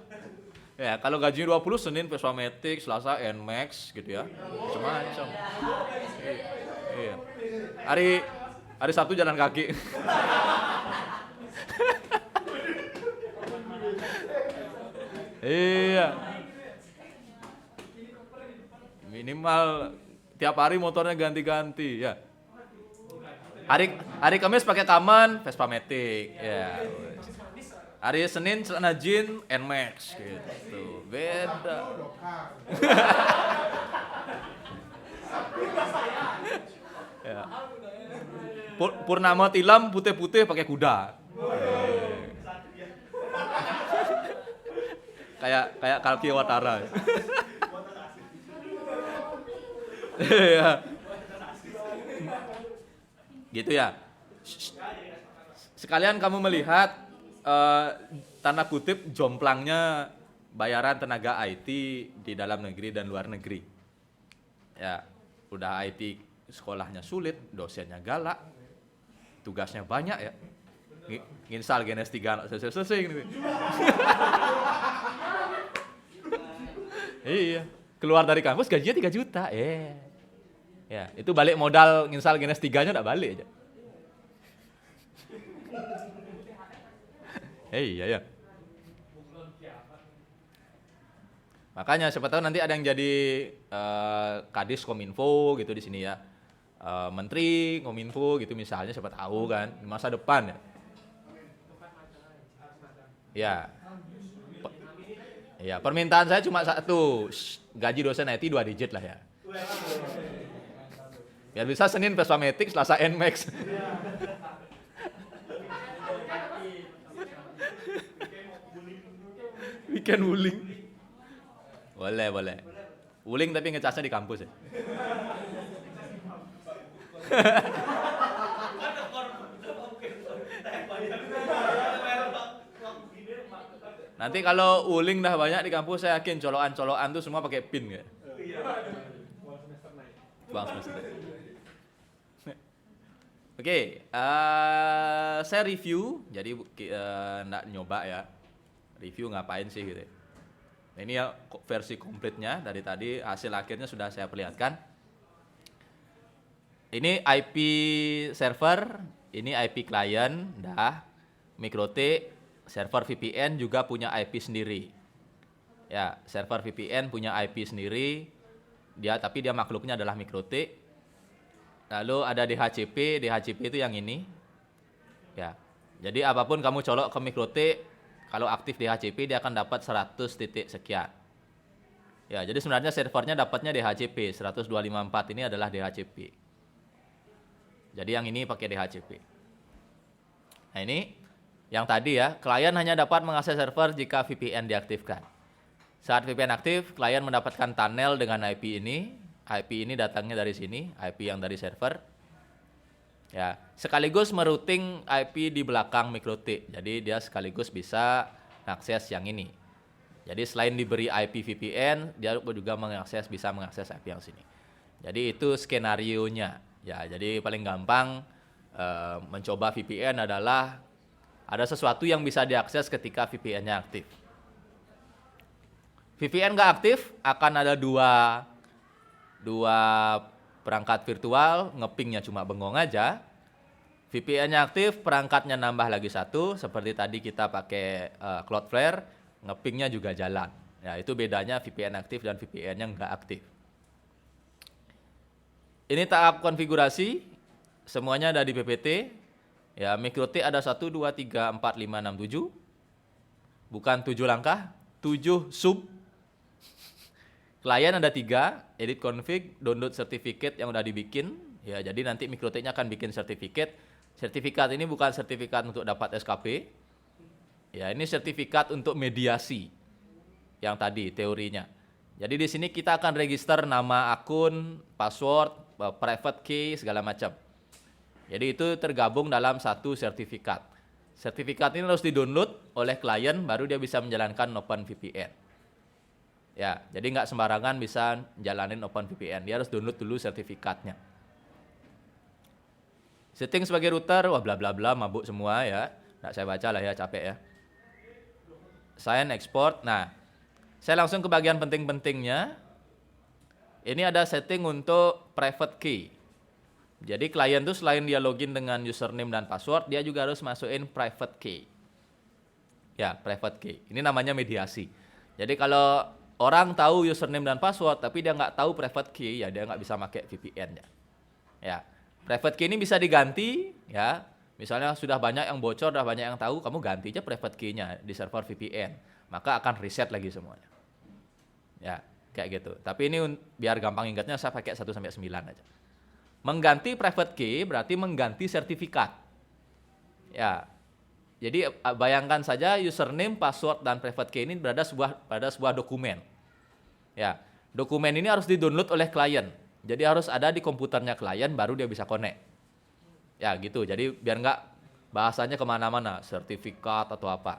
Ya, kalau gajinya 20, Senin Vespa Matic, Selasa Nmax gitu ya. Macam-macam. Iya. Hari Sabtu jalan kaki. Iya. Minimal tiap hari motornya ganti-ganti ya. Hari Kamis pakai Kaman, Vespa Matic ya. Hari Senin celana jeans Nmax gitu. Beda. Ya. Purnama tilam putih-putih pakai kuda. Kayak Kalki Watara. Iya. Gitu ya. Sekalian kamu melihat tanda kutip jomplangnya bayaran tenaga IT di dalam negeri dan luar negeri. Ya, udah IT sekolahnya sulit, dosennya galak, tugasnya banyak ya. Nginstal GNS 3 selesai gitu. Iya, keluar dari kampus gajinya 3 juta. Ya, itu balik modal nginstal GNS 3-nya enggak balik aja. Iya ya. Makanya siapa tahu nanti ada yang jadi Kadis Kominfo gitu di sini ya. Menteri Kominfo gitu misalnya, siapa tahu kan di masa depan ya. Ya. Ya, permintaan saya cuma satu, gaji dosen IT 2 digit lah ya. Biar bisa Senin Vespa Matic, Selasa Nmax. Weekend wuling. Boleh. Wuling tapi ngecasnya di kampus ya. Nanti kalau wuling dah banyak di kampus, saya yakin colokan-colokan tuh semua pakai pin ya. Uang semester naik. Oke, saya review, jadi nggak nyoba ya. Review ngapain sih gitu. Ini ya versi komplitnya dari tadi, hasil akhirnya sudah saya perlihatkan. Ini IP server, ini IP client, dah. MikroTik, server VPN juga punya IP sendiri. Ya, server VPN punya IP sendiri. Tapi dia makhluknya adalah MikroTik. Lalu ada DHCP itu yang ini. Ya. Jadi apapun kamu colok ke MikroTik, kalau aktif DHCP dia akan dapat 100 titik sekian. Ya, jadi sebenarnya servernya dapatnya DHCP, 10254 ini adalah DHCP. Jadi yang ini pakai DHCP. Nah, ini yang tadi ya, klien hanya dapat mengakses server jika VPN diaktifkan. Saat VPN aktif, klien mendapatkan tunnel dengan IP ini. IP ini datangnya dari sini, IP yang dari server. Ya, sekaligus merouting IP di belakang MikroTik. Jadi dia sekaligus bisa mengakses yang ini. Jadi selain diberi IP VPN, dia juga bisa mengakses IP yang sini. Jadi itu skenarionya. Ya, jadi paling gampang mencoba VPN adalah ada sesuatu yang bisa diakses ketika VPN-nya aktif. VPN nggak aktif, akan ada dua perangkat virtual, ngepingnya cuma bengong aja. VPN-nya aktif, perangkatnya nambah lagi satu, seperti tadi kita pakai Cloudflare, ngepingnya juga jalan. Ya, itu bedanya VPN aktif dan VPN-nya nggak aktif. Ini tahap konfigurasi, semuanya ada di PPT. Ya, MikroTik ada 1, 2, 3, 4, 5, 6, 7. Bukan 7 langkah, 7 sub. Klien ada 3, edit config, download certificate yang udah dibikin. Ya, jadi nanti MikroTiknya akan bikin sertifikat. Sertifikat ini bukan sertifikat untuk dapat SKP. Ya, ini sertifikat untuk mediasi. Yang tadi teorinya. Jadi di sini kita akan register nama akun, password, private key, segala macam. Jadi itu tergabung dalam satu sertifikat. Sertifikat ini harus di-download oleh klien, baru dia bisa menjalankan OpenVPN. Ya, jadi nggak sembarangan bisa jalanin OpenVPN. Dia harus download dulu sertifikatnya. Setting sebagai router, wah bla bla bla, mabuk semua ya. Nggak saya baca lah ya, capek ya. Sign export. Nah, saya langsung ke bagian penting-pentingnya. Ini ada setting untuk private key. Jadi klien tuh selain dia login dengan username dan password, dia juga harus masukin private key. Ya, private key. Ini namanya mediasi. Jadi kalau orang tahu username dan password, tapi dia nggak tahu private key, ya dia nggak bisa pakai VPN-nya. Ya, private key ini bisa diganti, ya. Misalnya sudah banyak yang bocor, sudah banyak yang tahu, kamu ganti aja private key-nya di server VPN. Maka akan reset lagi semuanya. Ya, kayak gitu. Tapi ini biar gampang ingatnya, saya pakai 1-9 aja. Mengganti private key berarti mengganti sertifikat. Ya, jadi bayangkan saja username, password, dan private key ini berada pada sebuah dokumen. Ya, dokumen ini harus di-download oleh klien. Jadi harus ada di komputernya klien baru dia bisa connect. Ya gitu, jadi biar nggak bahasanya kemana-mana, sertifikat atau apa.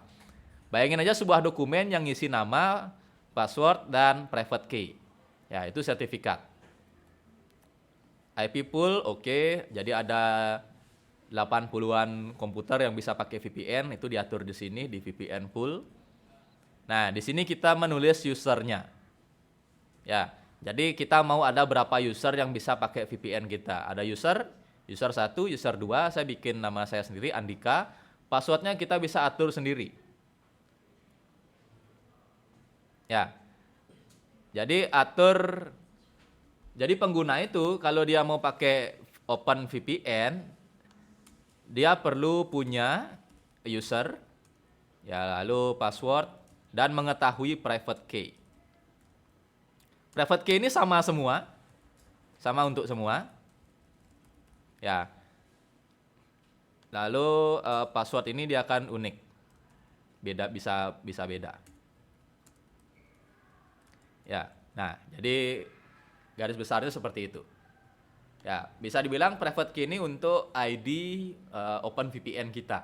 Bayangin aja sebuah dokumen yang ngisi nama, password, dan private key. Ya, itu sertifikat. IP pool, oke. Jadi ada 80-an komputer yang bisa pakai VPN, itu diatur di sini di VPN pool. Nah, di sini kita menulis usernya. Ya, jadi kita mau ada berapa user yang bisa pakai VPN kita. Ada user 1, user 2, saya bikin nama saya sendiri, Andika. Passwordnya kita bisa atur sendiri. Ya, jadi jadi pengguna itu kalau dia mau pakai OpenVPN, dia perlu punya user, ya lalu password, dan mengetahui private key. Private key ini sama semua, sama untuk semua. Ya, lalu password ini dia akan unik, beda bisa beda. Ya, nah jadi garis besarnya seperti itu. Ya, bisa dibilang private key ini untuk ID OpenVPN kita.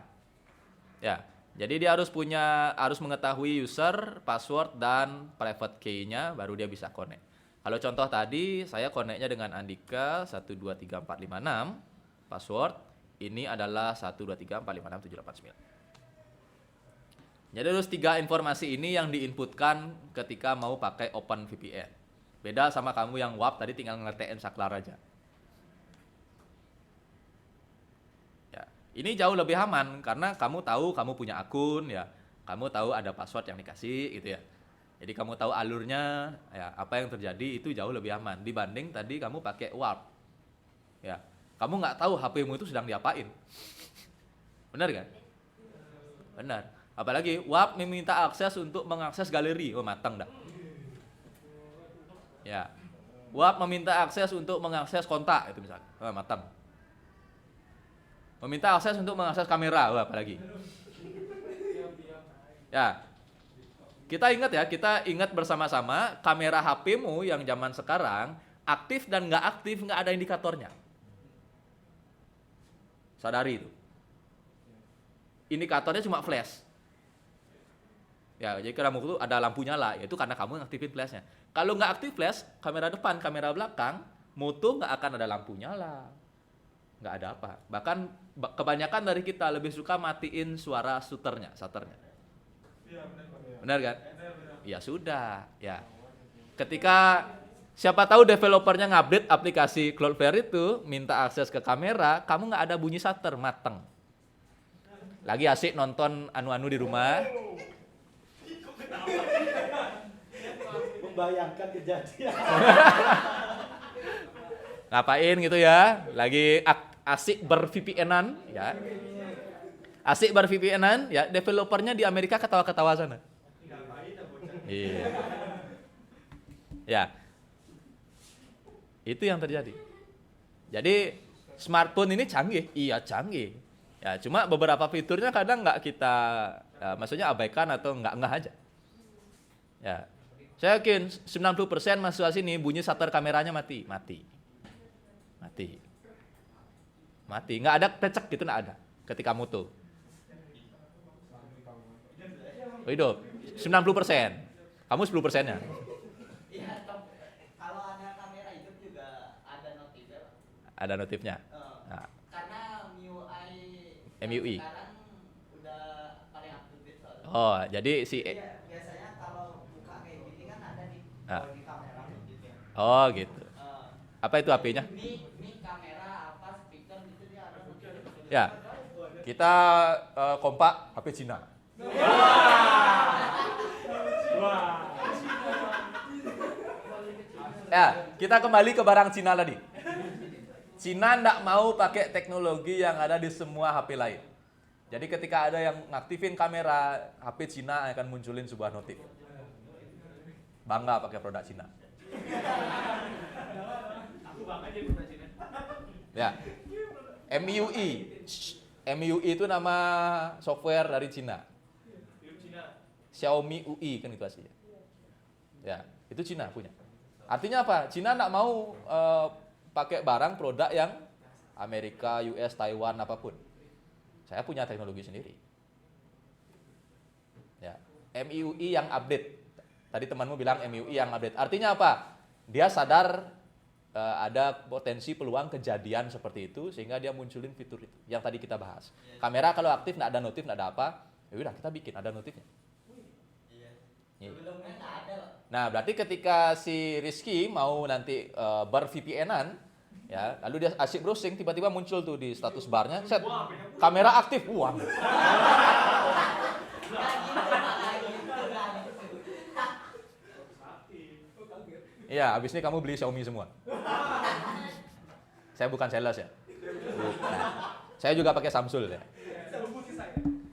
Ya, jadi dia harus mengetahui user, password, dan private key-nya baru dia bisa connect. Kalau contoh tadi saya connect-nya dengan Andika 123456, password ini adalah 1234567899. Jadi terus 3 informasi ini yang diinputkan ketika mau pakai OpenVPN. Beda sama kamu yang WAP tadi tinggal ngertiin saklar aja. Ya, ini jauh lebih aman karena kamu tahu kamu punya akun ya, kamu tahu ada password yang dikasih gitu ya. Jadi kamu tahu alurnya ya, apa yang terjadi itu jauh lebih aman dibanding tadi kamu pakai WAP. Ya, kamu nggak tahu HP-mu itu sedang diapain. Benar kan? Benar. Apalagi WAP meminta akses untuk mengakses galeri, oh matang dah. Ya, WAP meminta akses untuk mengakses kontak itu misalnya, oh, matang. Meminta akses untuk mengakses kamera, oh, apalagi. Ya, kita ingat bersama-sama kamera HP-mu yang zaman sekarang aktif dan nggak aktif nggak ada indikatornya. Sadari itu. Indikatornya cuma flash. Ya, jadi kamu itu ada lampu nyala, yaitu karena kamu ngaktifin flashnya. Kalau nggak aktif flash, kamera depan, kamera belakang, moto nggak akan ada lampu nyala, nggak ada apa. Bahkan kebanyakan dari kita lebih suka matiin suara shutternya. Benar kan? Ya sudah, ya. Ketika siapa tahu developernya ngupdate aplikasi Cloudflare itu, minta akses ke kamera, kamu nggak ada bunyi shutter, mateng. Lagi asik nonton anu-anu di rumah. Membayangkan kejadian. Ngapain gitu ya? Lagi asik ber-VPN-an ya. Asik ber-VPN-an ya, developernya di Amerika ketawa-ketawa sana. Iya. Ya. Itu yang terjadi. Jadi smartphone ini canggih, iya canggih. Ya, cuma beberapa fiturnya kadang nggak kita, ya, maksudnya abaikan atau nggak aja. Ya, saya yakin 90% mahasiswa sini bunyi shutter kameranya mati. Nggak ada pecek gitu, nggak ada ketika moto. Oh, hidup 90%, kamu 10%-nya. Ada notifnya. Nah, Karena MIUI. sekarang udah paling up to date soalnya. Oh, jadi si Iya, biasanya kalau buka kayak gini kan ada di Ah. di kamera gitu ya. Oh, gitu. Apa itu HP-nya? Ini kamera apa speaker gitu dia ada. Ya. Kita kompak HP Cina. Ya, kita kembali ke barang Cina tadi. Cina nggak mau pakai teknologi yang ada di semua HP lain. Jadi ketika ada yang ngaktifin kamera, HP Cina akan munculin sebuah notif. Bangga pakai produk Cina. Ya. MIUI. MIUI itu nama software dari Cina. Xiaomi UI kan itu aslinya. Ya, itu Cina punya. Artinya apa? Cina nggak mau pakai barang produk yang Amerika, US, Taiwan apapun. Saya punya teknologi sendiri. Ya, MIUI yang update. Tadi temanmu bilang MIUI yang update. Artinya apa? Dia sadar ada potensi peluang kejadian seperti itu sehingga dia munculin fitur itu yang tadi kita bahas. Kamera kalau aktif nggak ada notif, nggak ada apa, ya udah kita bikin ada notifnya. Sebelumnya nggak ada. Nah, berarti ketika si Rizky mau nanti ber-VPN-an, ya, lalu dia asik browsing, tiba-tiba muncul tuh di status barnya, set, kamera aktif, wah. Iya, abis ini kamu beli Xiaomi semua. Saya bukan sales ya. Bukan. Saya juga pakai Samsung ya.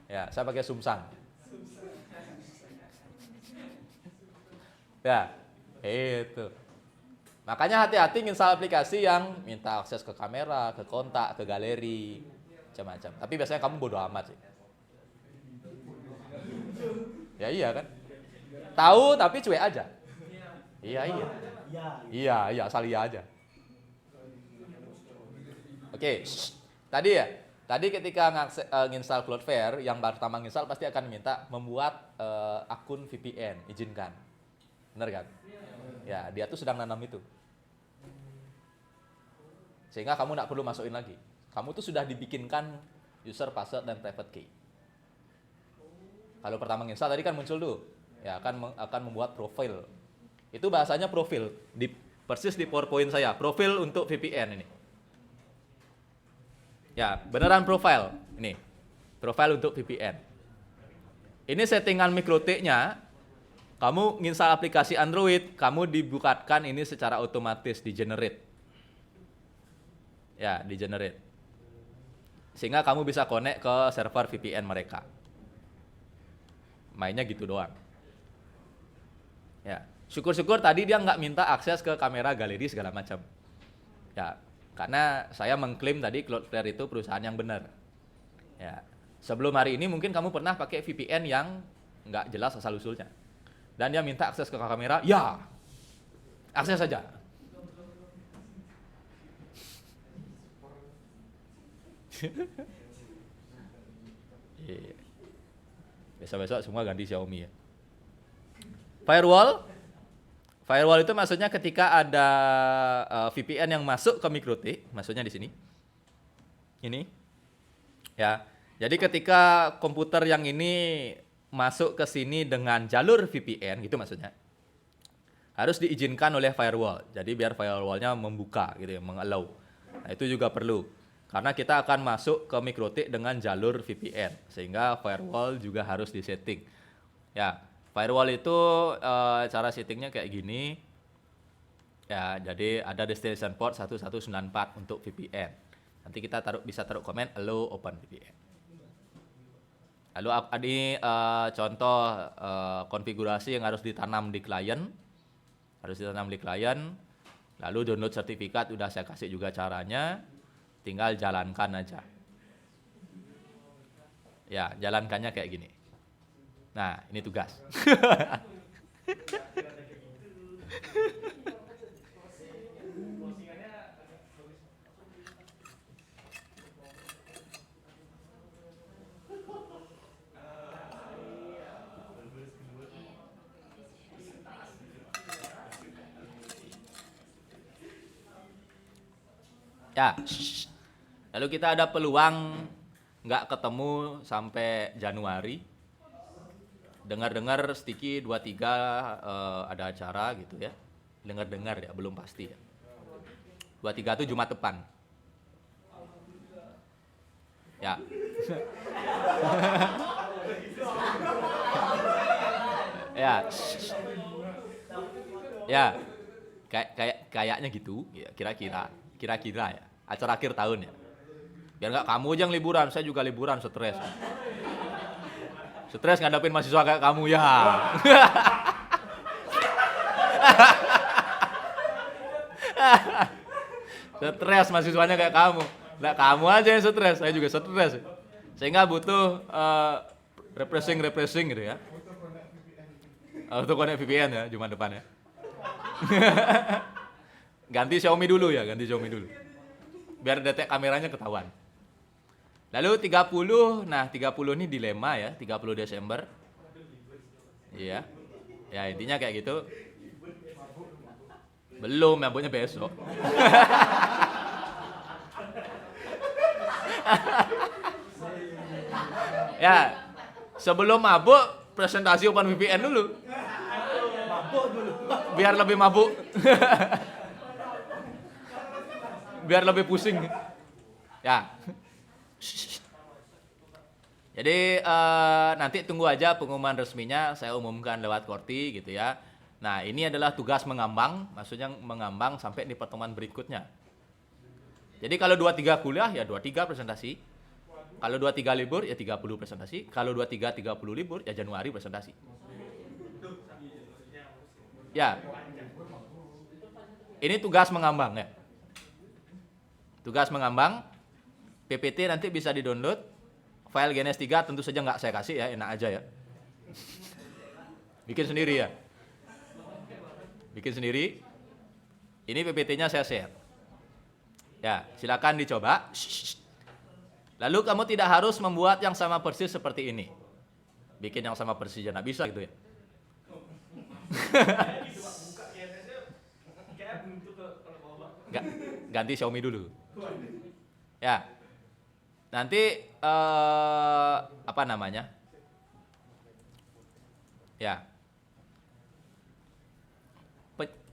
Ya, saya pakai Sumsang. Ya, itu. Makanya hati-hati install aplikasi yang minta akses ke kamera, ke kontak, ke galeri, macam-macam. Tapi biasanya kamu bodo amat sih. Ya iya kan? Tahu tapi cuek aja. Iya. Iya, asal iya aja. Oke, Tadi ketika nginstall Cloudflare, yang pertama nginstall pasti akan minta membuat akun VPN, izinkan. Benar kan? Ya, dia tuh sedang nanam itu. Sehingga kamu nggak perlu masukin lagi. Kamu tuh sudah dibikinkan user, password, dan private key. Kalau pertama nginstall tadi kan muncul tuh, ya akan membuat profil. Itu bahasanya profil, persis di PowerPoint saya, profil untuk VPN ini. Ya, beneran profile. Ini, profile untuk VPN. Ini settingan MikroTik-nya, kamu nginstal aplikasi Android, kamu dibukakan ini secara otomatis, di-generate. Ya, di-generate. Sehingga kamu bisa connect ke server VPN mereka. Mainnya gitu doang. Ya, syukur-syukur tadi dia nggak minta akses ke kamera, galeri, segala macam. Ya, karena saya mengklaim tadi Cloudflare itu perusahaan yang benar. Ya, sebelum hari ini mungkin kamu pernah pakai VPN yang nggak jelas asal-usulnya. Dan dia minta akses ke kamera, ya, akses saja. Besok-besok semua ganti Xiaomi ya. Firewall itu maksudnya ketika ada VPN yang masuk ke MikroTik, maksudnya di sini. Ini. Ya. Jadi ketika komputer yang ini masuk ke sini dengan jalur VPN, gitu maksudnya. Harus diizinkan oleh firewall. Jadi biar firewallnya membuka gitu ya, mengallow. Nah, itu juga perlu. Karena kita akan masuk ke MikroTik dengan jalur VPN, sehingga firewall juga harus disetting. Ya, firewall itu cara settingnya kayak gini. Ya, jadi ada destination port 1194 untuk VPN. Nanti kita bisa taruh komen allow open VPN. Lalu ini contoh konfigurasi yang harus ditanam di klien. Lalu download sertifikat udah saya kasih juga caranya. Tinggal jalankan aja. Ya, jalankannya kayak gini. Nah, ini tugas. Ya. Lalu kita ada peluang nggak ketemu sampai Januari. Dengar-dengar Sticky 23 ada acara gitu ya. Dengar-dengar ya, belum pasti ya. 23 itu Jumat depan. Ya. Ya. Ya. Kayaknya gitu, ya, kira-kira ya. Acara akhir tahun ya. Biar nggak kamu aja yang liburan, saya juga liburan, stres. Stres ngadepin mahasiswa kayak kamu ya. Stres mahasiswanya kayak kamu. Nggak kamu aja yang stres, saya juga stres. Sehingga butuh refreshing gitu ya. Untuk connect VPN ya, Jumat depan ya. Ganti Xiaomi dulu. Biar detek kameranya ketahuan. Lalu 30, nah 30 ini dilema ya, 30 Desember. Iya. Ya intinya kayak gitu. Belum, mabuknya besok. Ya, sebelum mabuk presentasi OpenVPN dulu. Biar lebih mabuk. Biar lebih pusing. Ya. Jadi nanti tunggu aja pengumuman resminya, saya umumkan lewat Korti gitu ya. Nah ini adalah tugas mengambang, maksudnya mengambang sampai di pertemuan berikutnya. Jadi kalau 23 kuliah ya 23 presentasi. Kalau 23 libur ya 30 presentasi. Kalau 23 30 libur ya Januari presentasi. Ya. Ini tugas mengambang ya. Tugas mengambang. PPT nanti bisa di-download. File GNS 3 tentu saja nggak saya kasih ya, enak aja ya. Bikin sendiri ya. Bikin sendiri. Ini PPT-nya saya share. Ya, silakan dicoba. Lalu kamu tidak harus membuat yang sama persis seperti ini. Bikin yang sama persis aja nggak bisa gitu ya. Ganti Xiaomi dulu. Ya. Nanti apa namanya? Ya.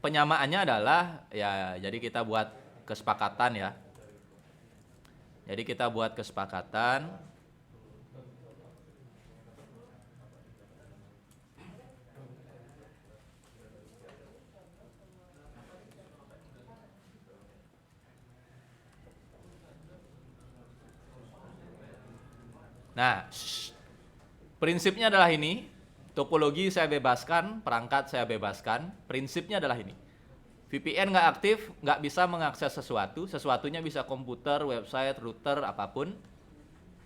Penyamaannya adalah ya jadi kita buat kesepakatan ya. Jadi kita buat kesepakatan Nah, prinsipnya adalah ini. Topologi saya bebaskan, perangkat saya bebaskan. Prinsipnya adalah ini. VPN nggak aktif, nggak bisa mengakses sesuatu. Sesuatunya bisa komputer, website, router, apapun.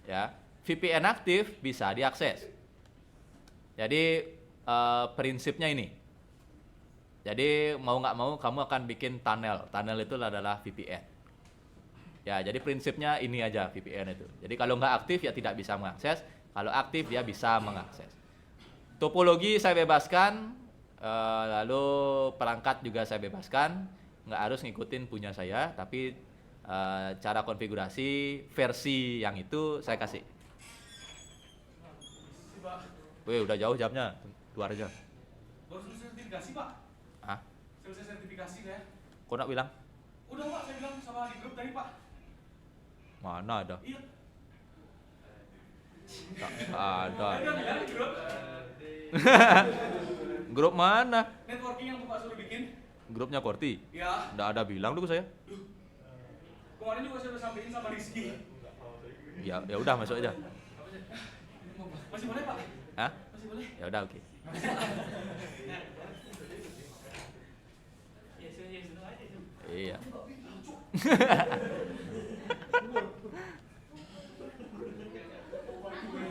Ya, VPN aktif bisa diakses. Jadi prinsipnya ini. Jadi mau nggak mau kamu akan bikin tunnel. Tunnel itu adalah VPN. Ya, jadi prinsipnya ini aja VPN itu. Jadi kalau nggak aktif ya tidak bisa mengakses. Kalau aktif ya bisa mengakses. Topologi saya bebaskan, lalu perangkat juga saya bebaskan. Nggak harus ngikutin punya saya, tapi cara konfigurasi versi yang itu saya kasih. Wih, udah jauh jamnya, keluar aja. Baru selesai sertifikasi, Pak. Hah? Selesai sertifikasi saya. Kok nak bilang? Udah, Pak, saya bilang sama di grup tadi, Pak. Mana ada? Iya. Tak ada. Ada bilang di grup. Grup mana? Networking yang Bapak suruh bikin. Grupnya Korti? Ya. Nggak ada bilang tuh ke saya. Kemarin juga saya udah sampein sama Rizky. Ya udah masuk aja. Masih boleh, Pak? Hah? Masih boleh? Ya udah oke. Iya.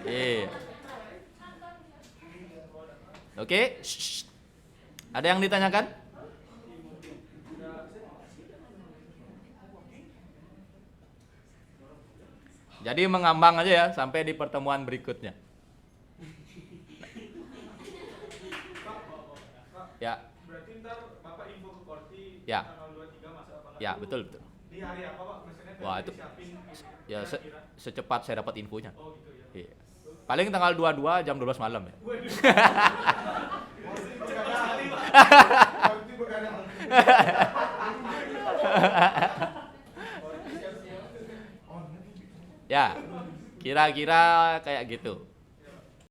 Iya. Oke. Ada yang ditanyakan? Jadi mengambang aja ya sampai di pertemuan berikutnya. Ya. Berarti ntar Bapak info ke Korti Ya. tanggal 23 masa apa? Ya, betul. Di hari apa, Pak? Wah, itu disiapin ya kira-kira? secepat saya dapat infonya. Oh gitu ya. Iya. Paling tanggal 22 jam 12 malam ya. Waduh. Ya, kira-kira kayak gitu.